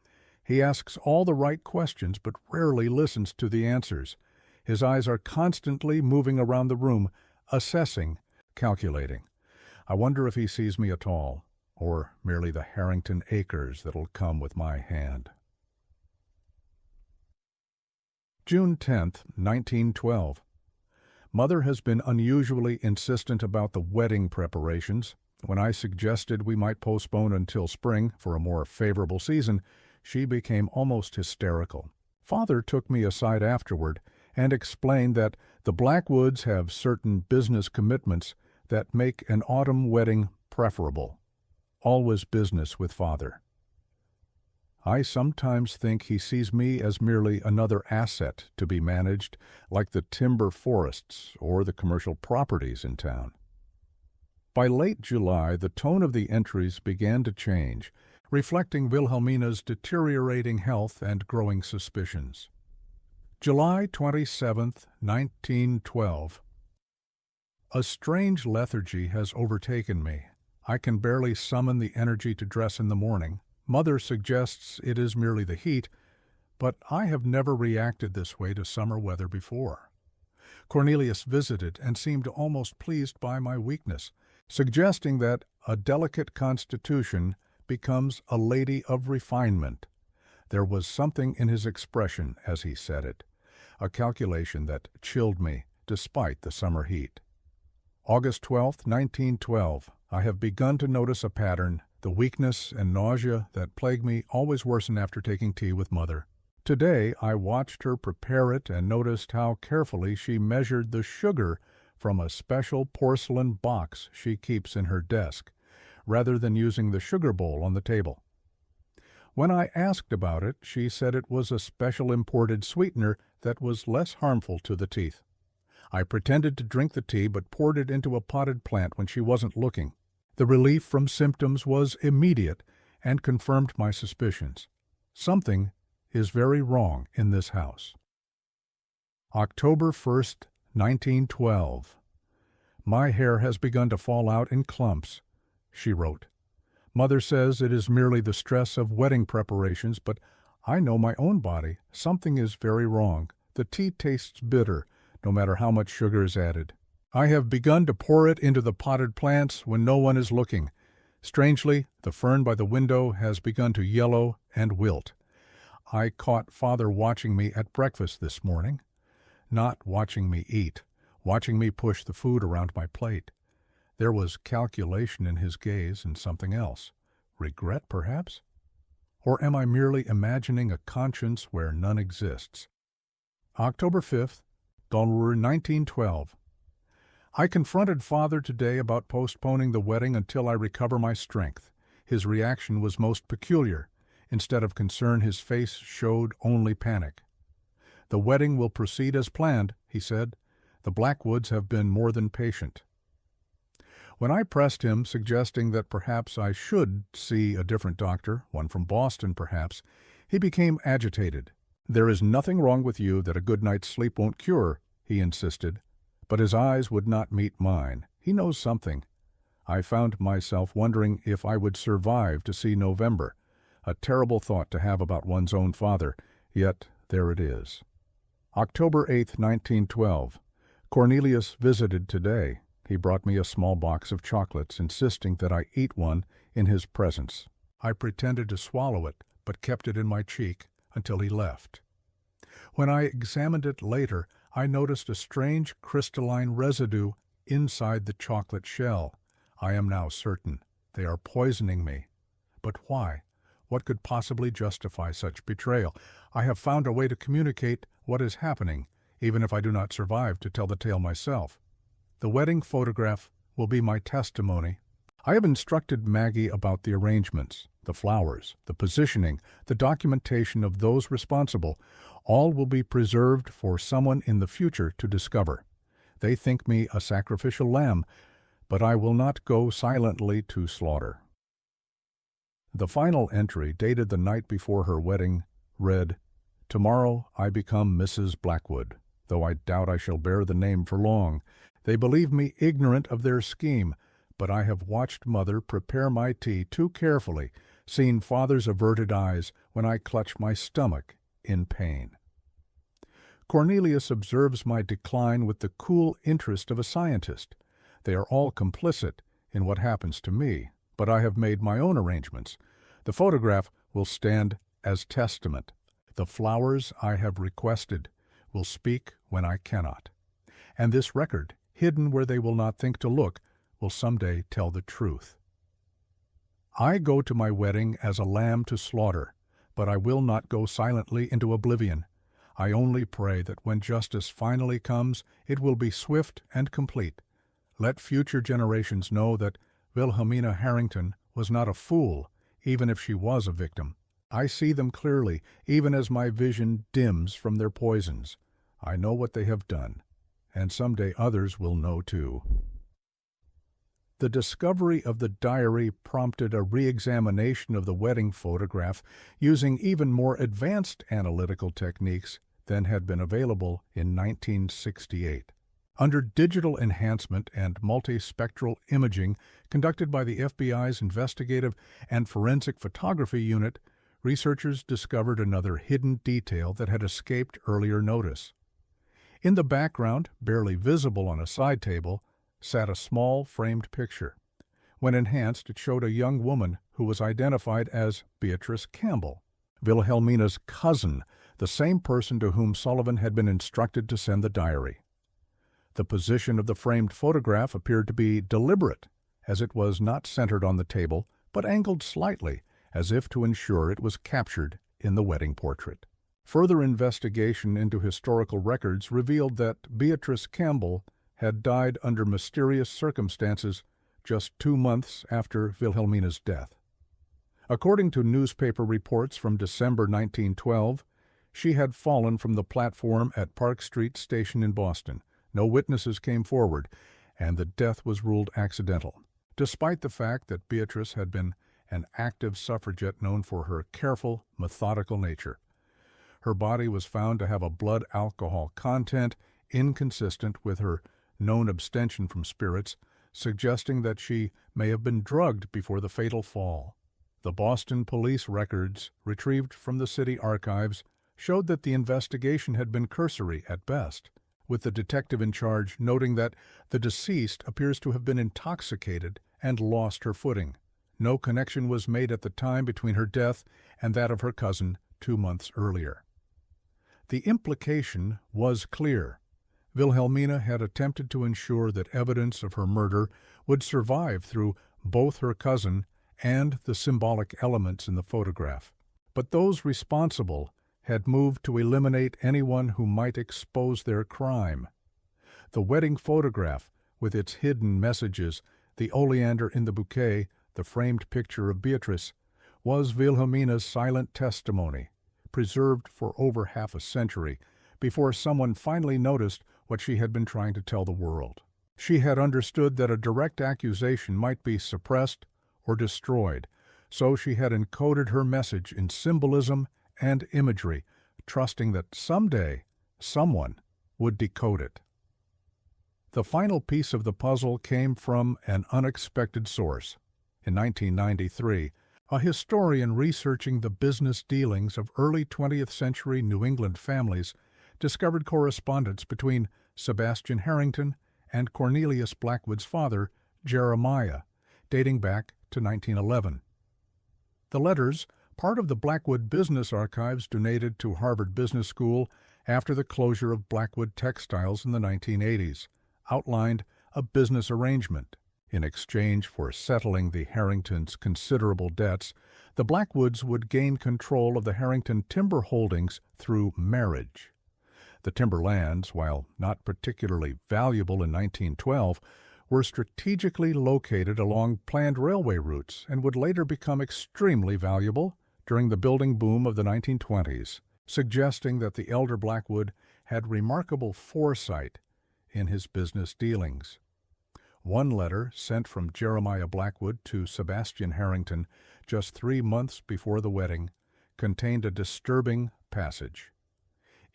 Speaker 1: He asks all the right questions but rarely listens to the answers. His eyes are constantly moving around the room, assessing, calculating. I wonder if he sees me at all, or merely the Harrington acres that'll come with my hand. June 10th, 1912. Mother has been unusually insistent about the wedding preparations. When I suggested we might postpone until spring for a more favorable season, she became almost hysterical. Father took me aside afterward and explained that the Blackwoods have certain business commitments that make an autumn wedding preferable. Always business with Father. I sometimes think he sees me as merely another asset to be managed, like the timber forests or the commercial properties in town. By late July, the tone of the entries began to change, reflecting Wilhelmina's deteriorating health and growing suspicions. July 27th, 1912. A strange lethargy has overtaken me. I can barely summon the energy to dress in the morning. Mother suggests it is merely the heat, but I have never reacted this way to summer weather before. Cornelius visited and seemed almost pleased by my weakness, suggesting that a delicate constitution becomes a lady of refinement. There was something in his expression as he said it, a calculation that chilled me despite the summer heat. August 12th, 1912. I have begun to notice a pattern. The weakness and nausea that plague me always worsen after taking tea with Mother. Today I watched her prepare it and noticed how carefully she measured the sugar from a special porcelain box she keeps in her desk, rather than using the sugar bowl on the table. When I asked about it, she said it was a special imported sweetener that was less harmful to the teeth. I pretended to drink the tea but poured it into a potted plant when she wasn't looking. The relief from symptoms was immediate and confirmed my suspicions. Something is very wrong in this house. October 1st, 1912. My hair has begun to fall out in clumps, she wrote. Mother says it is merely the stress of wedding preparations, but I know my own body. Something is very wrong. The tea tastes bitter, no matter how much sugar is added. I have begun to pour it into the potted plants when no one is looking. Strangely, the fern by the window has begun to yellow and wilt. I caught Father watching me at breakfast this morning. Not watching me eat, watching me push the food around my plate. There was calculation in his gaze and something else. Regret, perhaps? Or am I merely imagining a conscience where none exists? October 5th, 1912. I confronted Father today about postponing the wedding until I recover my strength. His reaction was most peculiar. Instead of concern, his face showed only panic. The wedding will proceed as planned, he said. The Blackwoods have been more than patient. When I pressed him, suggesting that perhaps I should see a different doctor, one from Boston perhaps, he became agitated. There is nothing wrong with you that a good night's sleep won't cure, he insisted. But his eyes would not meet mine. He knows something. I found myself wondering if I would survive to see November. A terrible thought to have about one's own father, yet there it is. October 8th, 1912. Cornelius visited today. He brought me a small box of chocolates, insisting that I eat one in his presence. I pretended to swallow it, but kept it in my cheek until he left. When I examined it later, I noticed a strange crystalline residue inside the chocolate shell. I am now certain they are poisoning me. But why? What could possibly justify such betrayal? I have found a way to communicate what is happening, even if I do not survive to tell the tale myself. The wedding photograph will be my testimony. I have instructed Maggie about the arrangements, the flowers, the positioning, the documentation of those responsible. All will be preserved for someone in the future to discover. They think me a sacrificial lamb, but I will not go silently to slaughter. The final entry, dated the night before her wedding, read, "Tomorrow I become Mrs. Blackwood, though I doubt I shall bear the name for long. They believe me ignorant of their scheme, but I have watched Mother prepare my tea too carefully, seen Father's averted eyes when I clutch my stomach in pain." Cornelius observes my decline with the cool interest of a scientist. They are all complicit in what happens to me, but I have made my own arrangements. The photograph will stand as testament. The flowers I have requested will speak when I cannot. And this record, hidden where they will not think to look, will someday tell the truth. I go to my wedding as a lamb to slaughter, but I will not go silently into oblivion. I only pray that when justice finally comes, it will be swift and complete. Let future generations know that Wilhelmina Harrington was not a fool, even if she was a victim. I see them clearly, even as my vision dims from their poisons. I know what they have done, and someday others will know too. The discovery of the diary prompted a re-examination of the wedding photograph using even more advanced analytical techniques than had been available in 1968. Under digital enhancement and multispectral imaging conducted by the FBI's Investigative and Forensic Photography Unit, researchers discovered another hidden detail that had escaped earlier notice. In the background, barely visible on a side table, sat a small framed picture. When enhanced, it showed a young woman who was identified as Beatrice Campbell, Wilhelmina's cousin, the same person to whom Sullivan had been instructed to send the diary. The position of the framed photograph appeared to be deliberate, as it was not centered on the table, but angled slightly, as if to ensure it was captured in the wedding portrait. Further investigation into historical records revealed that Beatrice Campbell had died under mysterious circumstances just 2 months after Wilhelmina's death. According to newspaper reports from December 1912, she had fallen from the platform at Park Street Station in Boston. No witnesses came forward, and the death was ruled accidental. Despite the fact that Beatrice had been an active suffragette known for her careful, methodical nature. Her body was found to have a blood alcohol content inconsistent with her known abstention from spirits, suggesting that she may have been drugged before the fatal fall. The Boston police records, retrieved from the city archives, showed that the investigation had been cursory at best, with the detective in charge noting that the deceased appears to have been intoxicated and lost her footing. No connection was made at the time between her death and that of her cousin 2 months earlier. The implication was clear. Wilhelmina had attempted to ensure that evidence of her murder would survive through both her cousin and the symbolic elements in the photograph. But those responsible had moved to eliminate anyone who might expose their crime. The wedding photograph, with its hidden messages, the oleander in the bouquet, the framed picture of Beatrice, was Wilhelmina's silent testimony, preserved for over half a century, before someone finally noticed what she had been trying to tell the world. She had understood that a direct accusation might be suppressed or destroyed, so she had encoded her message in symbolism and imagery, trusting that someday someone would decode it. The final piece of the puzzle came from an unexpected source. In 1993, a historian researching the business dealings of early 20th century New England families discovered correspondence between Sebastian Harrington and Cornelius Blackwood's father, Jeremiah, dating back to 1911. The letters, part of the Blackwood Business Archives donated to Harvard Business School after the closure of Blackwood Textiles in the 1980s, outlined a business arrangement. In exchange for settling the Harringtons' considerable debts, the Blackwoods would gain control of the Harrington timber holdings through marriage. The timber lands, while not particularly valuable in 1912, were strategically located along planned railway routes and would later become extremely valuable during the building boom of the 1920s, suggesting that the elder Blackwood had remarkable foresight in his business dealings. One letter, sent from Jeremiah Blackwood to Sebastian Harrington just 3 months before the wedding, contained a disturbing passage.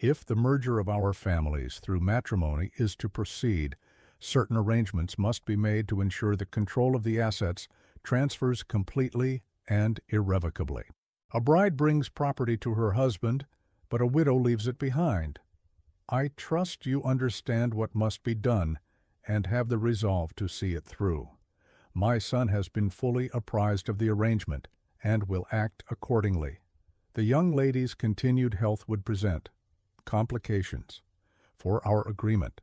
Speaker 1: If the merger of our families through matrimony is to proceed, certain arrangements must be made to ensure the control of the assets transfers completely and irrevocably. A bride brings property to her husband, but a widow leaves it behind. I trust you understand what must be done and have the resolve to see it through. My son has been fully apprised of the arrangement and will act accordingly. The young lady's continued health would present complications for our agreement.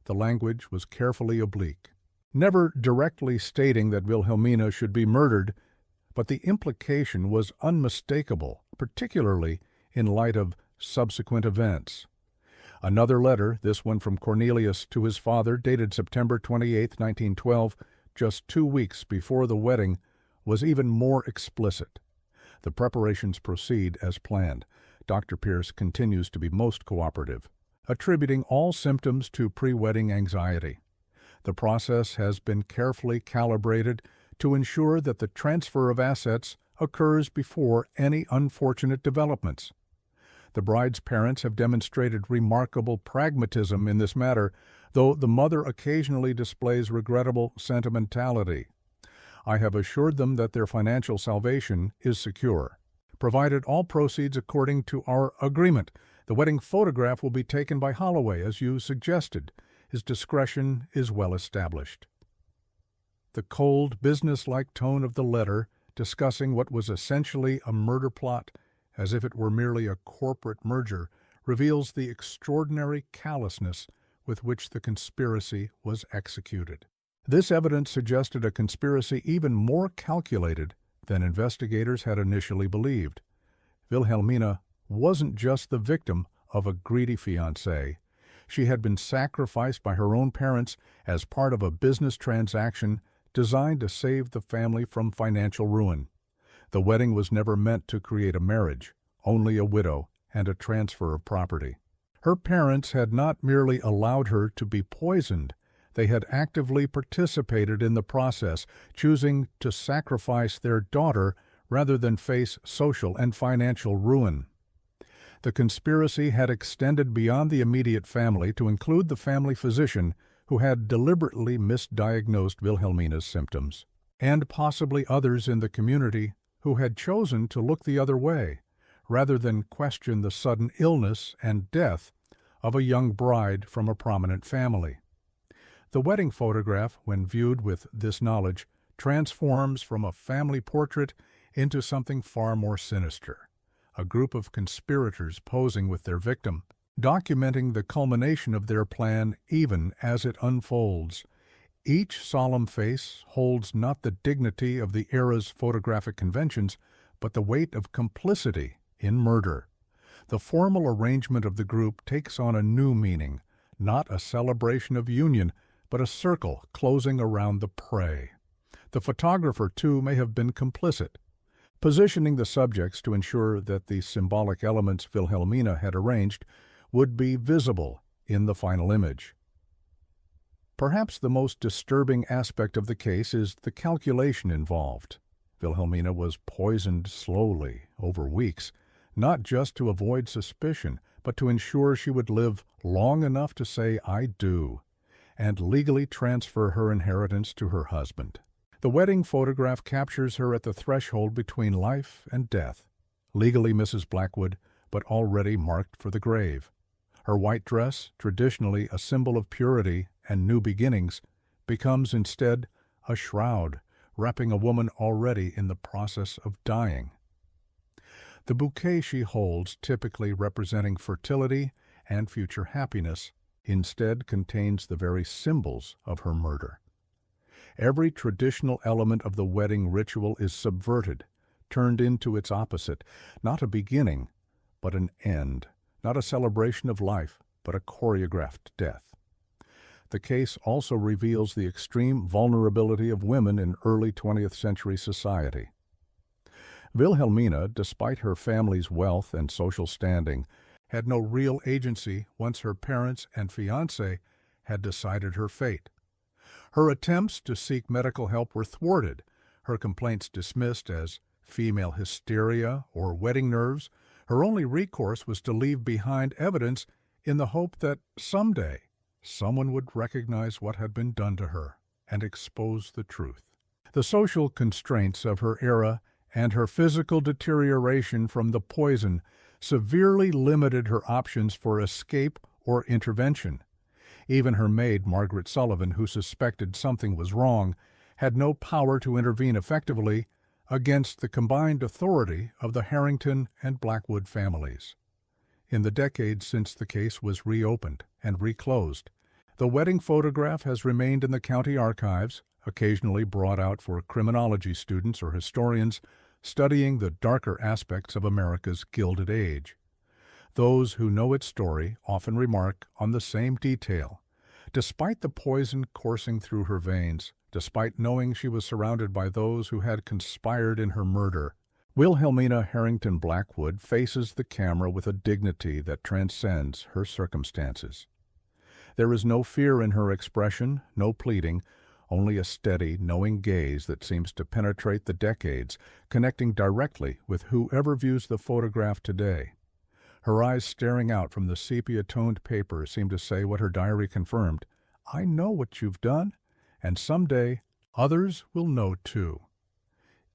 Speaker 1: The language was carefully oblique, never directly stating that Wilhelmina should be murdered, but the implication was unmistakable, particularly in light of subsequent events. Another letter, this one from Cornelius to his father, dated September 28, 1912, just 2 weeks before the wedding, was even more explicit. The preparations proceed as planned. Dr. Pierce continues to be most cooperative, attributing all symptoms to pre-wedding anxiety. The process has been carefully calibrated to ensure that the transfer of assets occurs before any unfortunate developments. The bride's parents have demonstrated remarkable pragmatism in this matter, though the mother occasionally displays regrettable sentimentality. I have assured them that their financial salvation is secure, provided all proceeds according to our agreement. The wedding photograph will be taken by Holloway, as you suggested. His discretion is well established. The cold, business-like tone of the letter, discussing what was essentially a murder plot, as if it were merely a corporate merger, reveals the extraordinary callousness with which the conspiracy was executed. This evidence suggested a conspiracy even more calculated than investigators had initially believed. Wilhelmina wasn't just the victim of a greedy fiancé. She had been sacrificed by her own parents as part of a business transaction designed to save the family from financial ruin. The wedding was never meant to create a marriage, only a widow and a transfer of property. Her parents had not merely allowed her to be poisoned, they had actively participated in the process, choosing to sacrifice their daughter rather than face social and financial ruin. The conspiracy had extended beyond the immediate family to include the family physician who had deliberately misdiagnosed Wilhelmina's symptoms, and possibly others in the community who had chosen to look the other way, rather than question the sudden illness and death of a young bride from a prominent family. The wedding photograph, when viewed with this knowledge, transforms from a family portrait into something far more sinister. A group of conspirators posing with their victim, documenting the culmination of their plan even as it unfolds. Each solemn face holds not the dignity of the era's photographic conventions, but the weight of complicity in murder. The formal arrangement of the group takes on a new meaning, not a celebration of union, but a circle closing around the prey. The photographer, too, may have been complicit, positioning the subjects to ensure that the symbolic elements Wilhelmina had arranged would be visible in the final image. Perhaps the most disturbing aspect of the case is the calculation involved. Wilhelmina was poisoned slowly over weeks, not just to avoid suspicion, but to ensure she would live long enough to say "I do," and legally transfer her inheritance to her husband. The wedding photograph captures her at the threshold between life and death, legally Mrs. Blackwood, but already marked for the grave. Her white dress, traditionally a symbol of purity and new beginnings, becomes instead a shroud, wrapping a woman already in the process of dying. The bouquet she holds, typically representing fertility and future happiness, instead contains the very symbols of her murder. Every traditional element of the wedding ritual is subverted, turned into its opposite, not a beginning, but an end, not a celebration of life, but a choreographed death. The case also reveals the extreme vulnerability of women in early 20th century society. Wilhelmina, despite her family's wealth and social standing, had no real agency once her parents and fiancé had decided her fate. Her attempts to seek medical help were thwarted, her complaints dismissed as female hysteria or wedding nerves. Her only recourse was to leave behind evidence in the hope that someday someone would recognize what had been done to her and expose the truth. The social constraints of her era and her physical deterioration from the poison severely limited her options for escape or intervention. Even her maid, Margaret Sullivan, who suspected something was wrong, had no power to intervene effectively against the combined authority of the Harrington and Blackwood families. In the decades since the case was reopened and reclosed, the wedding photograph has remained in the county archives, occasionally brought out for criminology students or historians studying the darker aspects of America's Gilded Age. Those who know its story often remark on the same detail. Despite the poison coursing through her veins, despite knowing she was surrounded by those who had conspired in her murder, Wilhelmina Harrington Blackwood faces the camera with a dignity that transcends her circumstances. There is no fear in her expression, no pleading, only a steady, knowing gaze that seems to penetrate the decades, connecting directly with whoever views the photograph today. Her eyes staring out from the sepia-toned paper seem to say what her diary confirmed: "I know what you've done, and someday others will know too."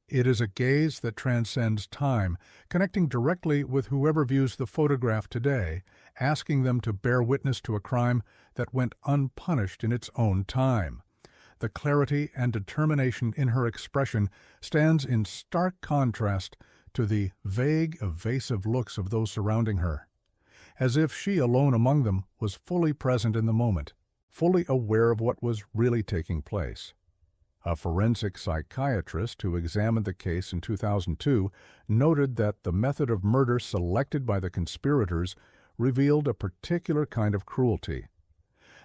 Speaker 1: It is a gaze that transcends time, connecting directly with whoever views the photograph today, asking them to bear witness to a crime that went unpunished in its own time. The clarity and determination in her expression stands in stark contrast to the vague, evasive looks of those surrounding her, as if she alone among them was fully present in the moment, fully aware of what was really taking place. A forensic psychiatrist who examined the case in 2002 noted that the method of murder selected by the conspirators revealed a particular kind of cruelty.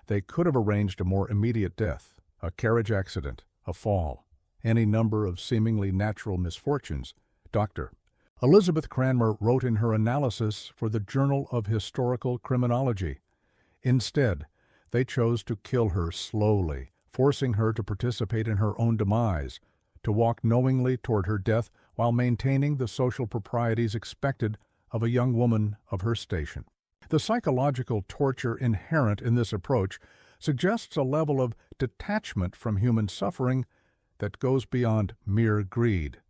Speaker 1: They could have arranged a more immediate death, a carriage accident, a fall, any number of seemingly natural misfortunes. Dr. Elizabeth Cranmer wrote in her analysis for the Journal of Historical Criminology. Instead, they chose to kill her slowly, forcing her to participate in her own demise, to walk knowingly toward her death while maintaining the social proprieties expected of a young woman of her station. The psychological torture inherent in this approach suggests a level of detachment from human suffering that goes beyond mere greed.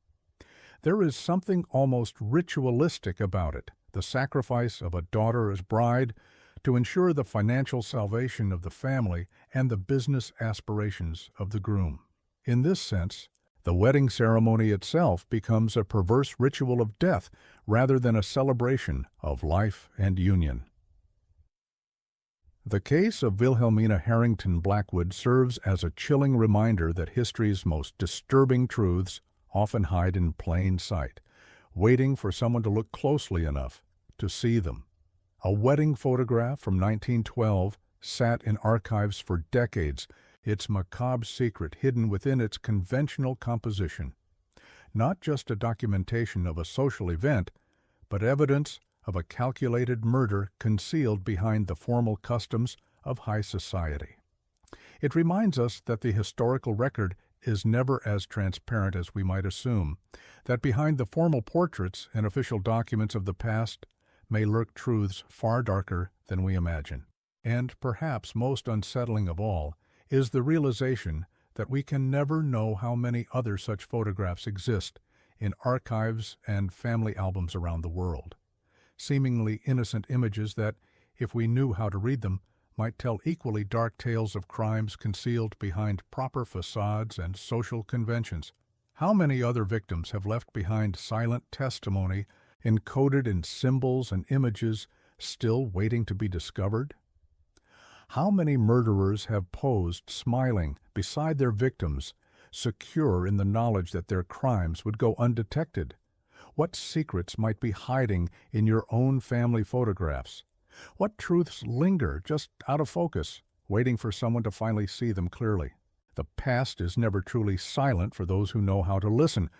Speaker 1: There is something almost ritualistic about it, the sacrifice of a daughter as bride to ensure the financial salvation of the family and the business aspirations of the groom. In this sense, the wedding ceremony itself becomes a perverse ritual of death rather than a celebration of life and union. The case of Wilhelmina Harrington Blackwood serves as a chilling reminder that history's most disturbing truths often hide in plain sight, waiting for someone to look closely enough to see them. A wedding photograph from 1912 sat in archives for decades, its macabre secret hidden within its conventional composition. Not just a documentation of a social event, but evidence of a calculated murder concealed behind the formal customs of high society. It reminds us that the historical record is never as transparent as we might assume, that behind the formal portraits and official documents of the past may lurk truths far darker than we imagine. And perhaps most unsettling of all is the realization that we can never know how many other such photographs exist in archives and family albums around the world. Seemingly innocent images that, if we knew how to read them, might tell equally dark tales of crimes concealed behind proper facades and social conventions. How many other victims have left behind silent testimony encoded in symbols and images still waiting to be discovered? How many murderers have posed smiling beside their victims, secure in the knowledge that their crimes would go undetected? What secrets might be hiding in your own family photographs? What truths linger just out of focus, waiting for someone to finally see them clearly? The past is never truly silent for those who know how to listen.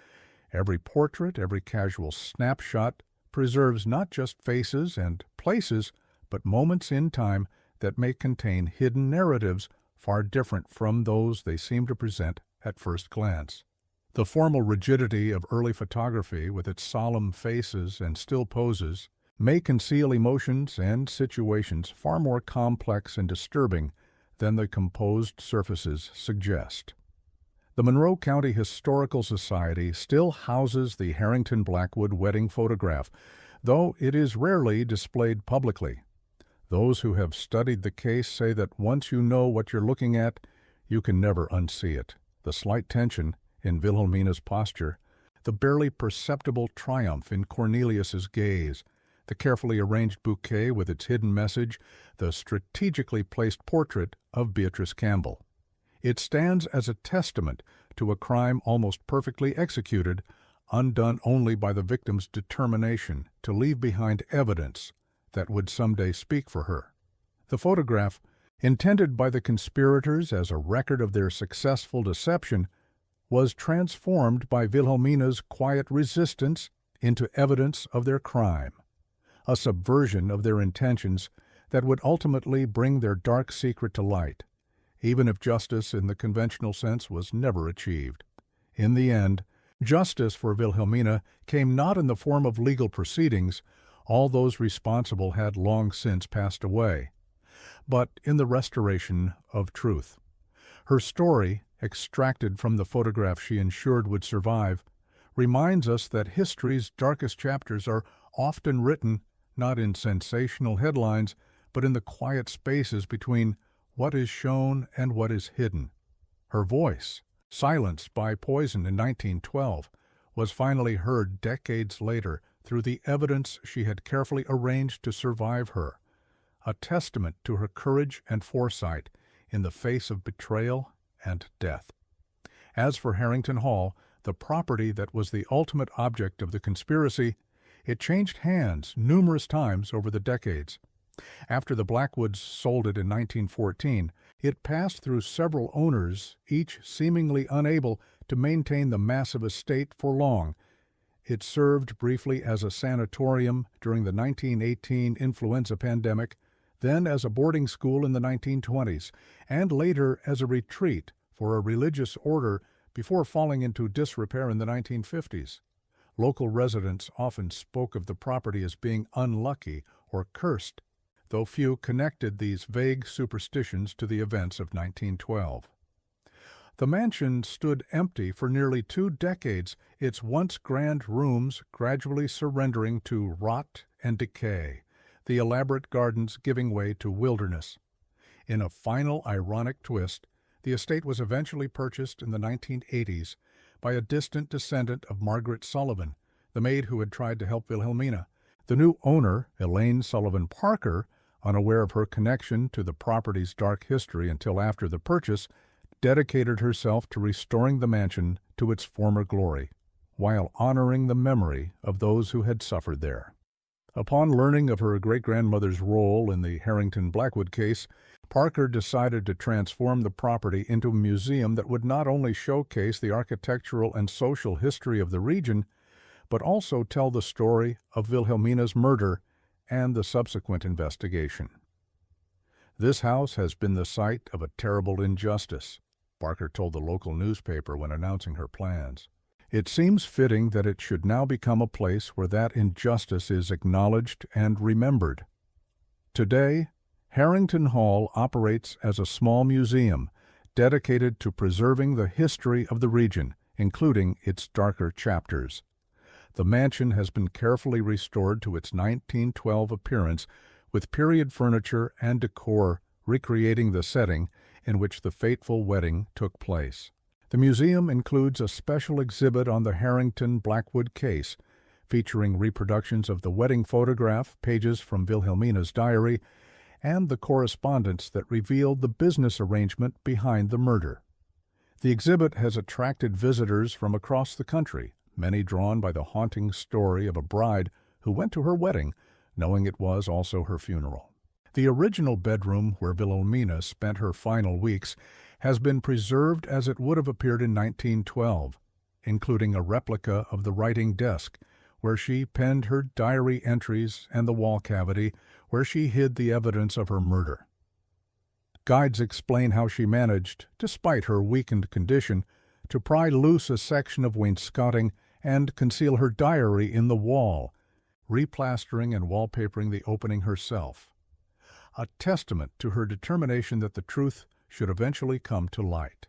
Speaker 1: Every portrait, every casual snapshot preserves not just faces and places, but moments in time that may contain hidden narratives far different from those they seem to present at first glance. The formal rigidity of early photography, with its solemn faces and still poses, may conceal emotions and situations far more complex and disturbing than the composed surfaces suggest. The Monroe County Historical Society still houses the Harrington Blackwood wedding photograph, though it is rarely displayed publicly. Those who have studied the case say that once you know what you're looking at, you can never unsee it. The slight tension in Wilhelmina's posture, the barely perceptible triumph in Cornelius's gaze, the carefully arranged bouquet with its hidden message, the strategically placed portrait of Beatrice Campbell. It stands as a testament to a crime almost perfectly executed, undone only by the victim's determination to leave behind evidence that would someday speak for her. The photograph, intended by the conspirators as a record of their successful deception, was transformed by Wilhelmina's quiet resistance into evidence of their crime, a subversion of their intentions that would ultimately bring their dark secret to light, even if justice in the conventional sense was never achieved. In the end, justice for Wilhelmina came not in the form of legal proceedings, all those responsible had long since passed away, but in the restoration of truth. Her story, extracted from the photograph she ensured would survive, reminds us that history's darkest chapters are often written not in sensational headlines, but in the quiet spaces between what is shown and what is hidden. Her voice, silenced by poison in 1912, was finally heard decades later through the evidence she had carefully arranged to survive her, a testament to her courage and foresight in the face of betrayal and death. As for Harrington Hall, the property that was the ultimate object of the conspiracy, it changed hands numerous times over the decades. After the Blackwoods sold it in 1914, it passed through several owners, each seemingly unable to maintain the massive estate for long. It served briefly as a sanatorium during the 1918 influenza pandemic, then as a boarding school in the 1920s, and later as a retreat for a religious order before falling into disrepair in the 1950s. Local residents often spoke of the property as being unlucky or cursed, though few connected these vague superstitions to the events of 1912. The mansion stood empty for nearly 2 decades, its once grand rooms gradually surrendering to rot and decay, the elaborate gardens giving way to wilderness. In a final ironic twist, the estate was eventually purchased in the 1980s by a distant descendant of Margaret Sullivan, the maid who had tried to help Wilhelmina. The new owner, Elaine Sullivan Parker, unaware of her connection to the property's dark history until after the purchase, dedicated herself to restoring the mansion to its former glory, while honoring the memory of those who had suffered there. Upon learning of her great-grandmother's role in the Harrington Blackwood case, Parker decided to transform the property into a museum that would not only showcase the architectural and social history of the region, but also tell the story of Wilhelmina's murder and the subsequent investigation. "This house has been the site of a terrible injustice," Parker told the local newspaper when announcing her plans. "It seems fitting that it should now become a place where that injustice is acknowledged and remembered." Today, Harrington Hall operates as a small museum dedicated to preserving the history of the region, including its darker chapters. The mansion has been carefully restored to its 1912 appearance, with period furniture and decor recreating the setting in which the fateful wedding took place. The museum includes a special exhibit on the Harrington Blackwood case, featuring reproductions of the wedding photograph, pages from Wilhelmina's diary, and the correspondence that revealed the business arrangement behind the murder. The exhibit has attracted visitors from across the country, many drawn by the haunting story of a bride who went to her wedding, knowing it was also her funeral. The original bedroom where Wilhelmina spent her final weeks has been preserved as it would have appeared in 1912, including a replica of the writing desk, where she penned her diary entries, and the wall cavity, where she hid the evidence of her murder. Guides explain how she managed, despite her weakened condition, to pry loose a section of wainscoting and conceal her diary in the wall, replastering and wallpapering the opening herself, a testament to her determination that the truth should eventually come to light.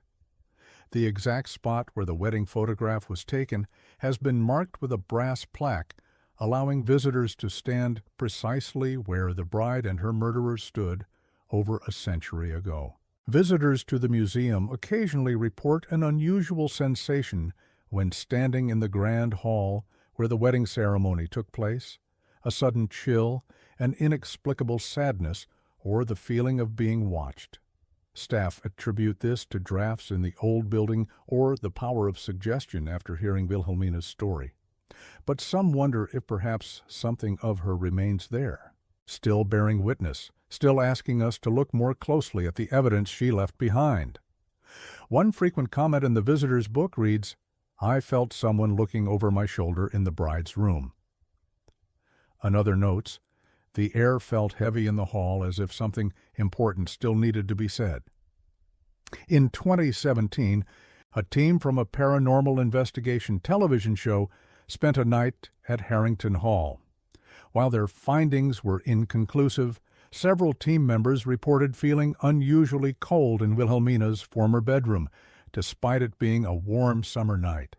Speaker 1: The exact spot where the wedding photograph was taken has been marked with a brass plaque, allowing visitors to stand precisely where the bride and her murderer stood over a century ago. Visitors to the museum occasionally report an unusual sensation when standing in the grand hall where the wedding ceremony took place, a sudden chill, an inexplicable sadness, or the feeling of being watched. Staff attribute this to drafts in the old building or the power of suggestion after hearing Wilhelmina's story. But some wonder if perhaps something of her remains there, still bearing witness, still asking us to look more closely at the evidence she left behind. One frequent comment in the visitor's book reads, "I felt someone looking over my shoulder in the bride's room." Another notes, "The air felt heavy in the hall as if something important still needed to be said." In 2017, a team from a paranormal investigation television show spent a night at Harrington Hall. While their findings were inconclusive, several team members reported feeling unusually cold in Wilhelmina's former bedroom, despite it being a warm summer night.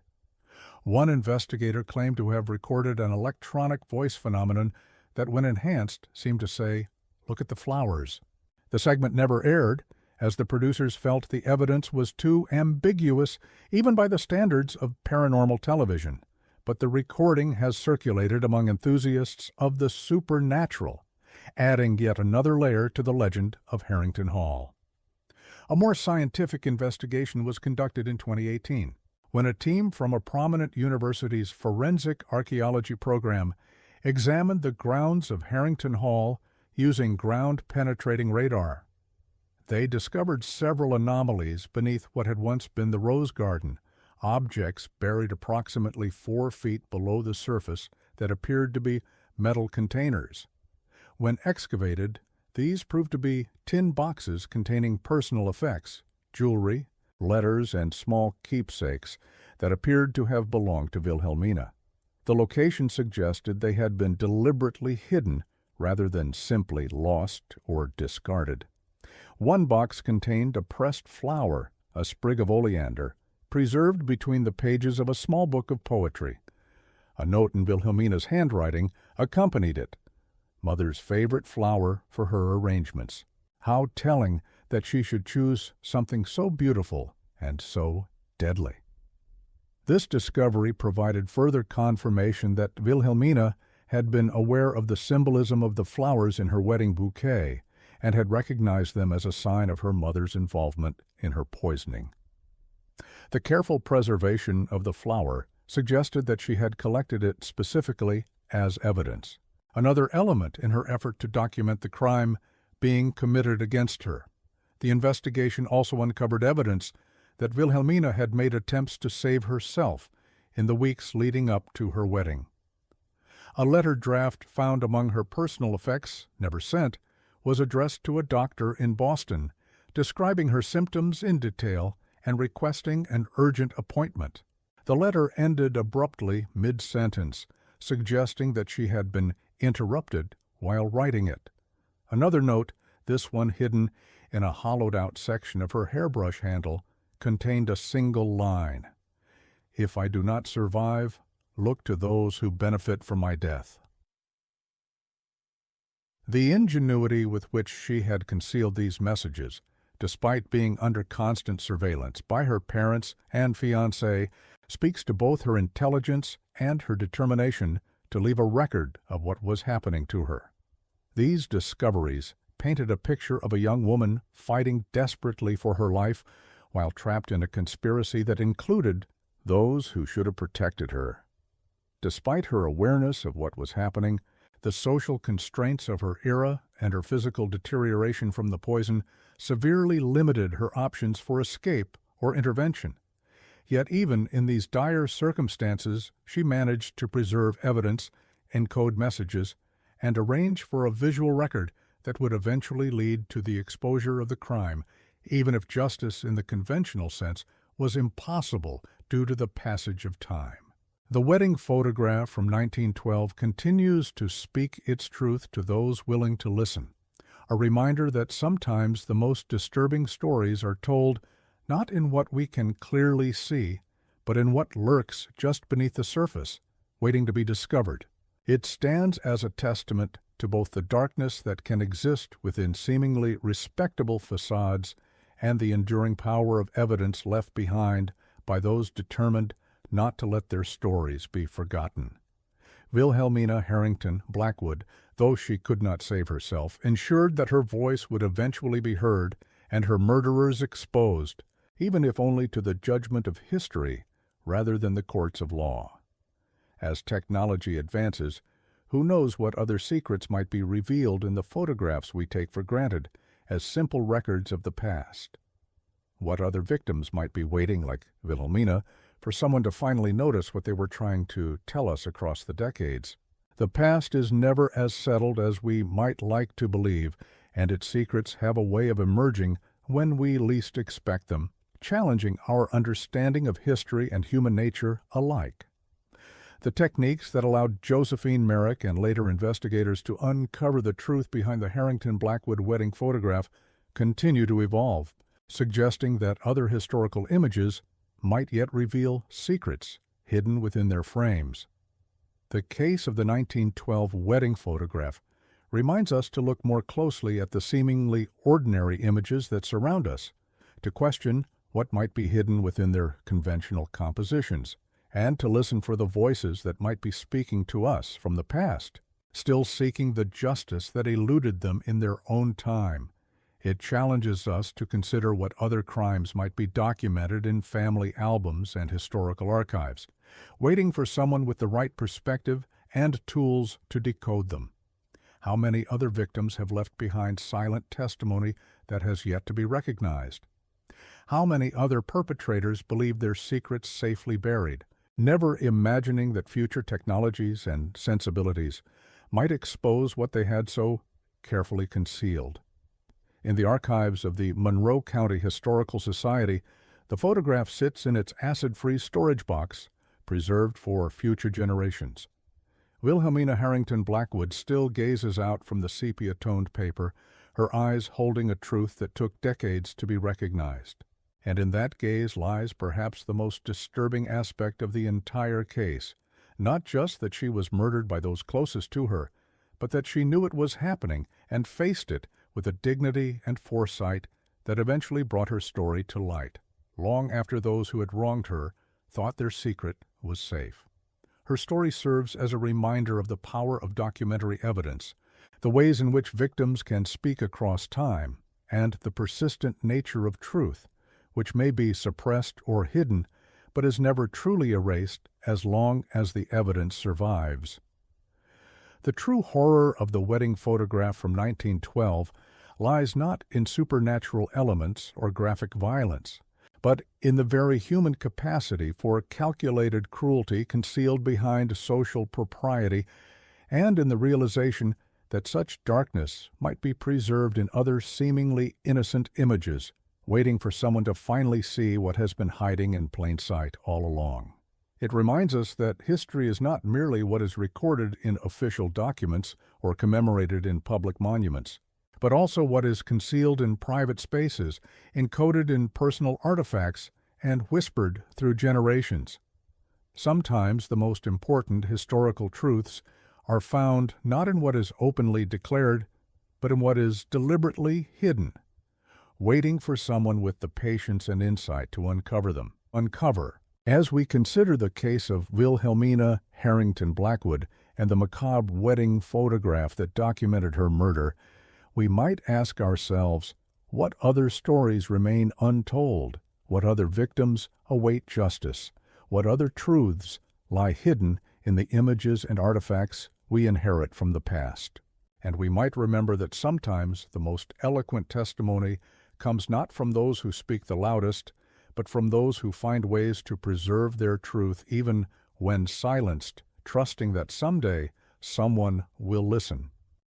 Speaker 1: One investigator claimed to have recorded an electronic voice phenomenon that, when enhanced, seemed to say, "Look at the flowers." The segment never aired, as the producers felt the evidence was too ambiguous even by the standards of paranormal television. But the recording has circulated among enthusiasts of the supernatural, adding yet another layer to the legend of Harrington Hall. A more scientific investigation was conducted in 2018, when a team from a prominent university's forensic archaeology program examined the grounds of Harrington Hall using ground-penetrating radar. They discovered several anomalies beneath what had once been the Rose Garden, objects buried approximately 4 feet below the surface that appeared to be metal containers. When excavated, these proved to be tin boxes containing personal effects, jewelry, letters, and small keepsakes that appeared to have belonged to Wilhelmina. The location suggested they had been deliberately hidden rather than simply lost or discarded. One box contained a pressed flower, a sprig of oleander, preserved between the pages of a small book of poetry. A note in Wilhelmina's handwriting accompanied it, "Mother's favorite flower for her arrangements." How telling that she should choose something so beautiful and so deadly. This discovery provided further confirmation that Wilhelmina had been aware of the symbolism of the flowers in her wedding bouquet and had recognized them as a sign of her mother's involvement in her poisoning. The careful preservation of the flower suggested that she had collected it specifically as evidence, another element in her effort to document the crime being committed against her. The investigation also uncovered evidence that Wilhelmina had made attempts to save herself in the weeks leading up to her wedding. A letter draft found among her personal effects, never sent, was addressed to a doctor in Boston, describing her symptoms in detail and requesting an urgent appointment. The letter ended abruptly mid-sentence, suggesting that she had been interrupted while writing it. Another note, this one hidden in a hollowed-out section of her hairbrush handle, contained a single line: "If I do not survive, look to those who benefit from my death." The ingenuity with which she had concealed these messages, despite being under constant surveillance by her parents and fiancé, speaks to both her intelligence and her determination to leave a record of what was happening to her. These discoveries painted a picture of a young woman fighting desperately for her life while trapped in a conspiracy that included those who should have protected her. Despite her awareness of what was happening, the social constraints of her era and her physical deterioration from the poison severely limited her options for escape or intervention. Yet even in these dire circumstances, she managed to preserve evidence, encode messages, and arrange for a visual record that would eventually lead to the exposure of the crime, even if justice in the conventional sense was impossible due to the passage of time. The wedding photograph from 1912 continues to speak its truth to those willing to listen, a reminder that sometimes the most disturbing stories are told not in what we can clearly see, but in what lurks just beneath the surface, waiting to be discovered. It stands as a testament to both the darkness that can exist within seemingly respectable facades and the enduring power of evidence left behind by those determined not to let their stories be forgotten. Wilhelmina Harrington Blackwood, though she could not save herself, ensured that her voice would eventually be heard and her murderers exposed, even if only to the judgment of history rather than the courts of law. As technology advances, who knows what other secrets might be revealed in the photographs we take for granted as simple records of the past? What other victims might be waiting, like Wilhelmina, for someone to finally notice what they were trying to tell us across the decades? The past is never as settled as we might like to believe, and its secrets have a way of emerging when we least expect them, challenging our understanding of history and human nature alike. The techniques that allowed Josephine Merrick and later investigators to uncover the truth behind the Harrington-Blackwood wedding photograph continue to evolve, suggesting that other historical images might yet reveal secrets hidden within their frames. The case of the 1912 wedding photograph reminds us to look more closely at the seemingly ordinary images that surround us, to question what might be hidden within their conventional compositions, and to listen for the voices that might be speaking to us from the past, still seeking the justice that eluded them in their own time. It challenges us to consider what other crimes might be documented in family albums and historical archives, waiting for someone with the right perspective and tools to decode them. How many other victims have left behind silent testimony that has yet to be recognized? How many other perpetrators believe their secrets safely buried, never imagining that future technologies and sensibilities might expose what they had so carefully concealed? In the archives of the Monroe County Historical Society, the photograph sits in its acid-free storage box, preserved for future generations. Wilhelmina Harrington Blackwood still gazes out from the sepia-toned paper, her eyes holding a truth that took decades to be recognized. And in that gaze lies perhaps the most disturbing aspect of the entire case, not just that she was murdered by those closest to her, but that she knew it was happening and faced it with a dignity and foresight that eventually brought her story to light, long after those who had wronged her thought their secret was safe. Her story serves as a reminder of the power of documentary evidence, the ways in which victims can speak across time, and the persistent nature of truth, which may be suppressed or hidden, but is never truly erased as long as the evidence survives. The true horror of the wedding photograph from 1912 lies not in supernatural elements or graphic violence, but in the very human capacity for calculated cruelty concealed behind social propriety, and in the realization that such darkness might be preserved in other seemingly innocent images, waiting for someone to finally see what has been hiding in plain sight all along. It reminds us that history is not merely what is recorded in official documents or commemorated in public monuments, but also what is concealed in private spaces, encoded in personal artifacts, and whispered through generations. Sometimes the most important historical truths are found not in what is openly declared, but in what is deliberately hidden, waiting for someone with the patience and insight to uncover them. As we consider the case of Wilhelmina Harrington Blackwood and the macabre wedding photograph that documented her murder, we might ask ourselves, what other stories remain untold? What other victims await justice? What other truths lie hidden in the images and artifacts we inherit from the past? And we might remember that sometimes the most eloquent testimony comes not from those who speak the loudest, but from those who find ways to preserve their truth even when silenced, trusting that someday someone will listen.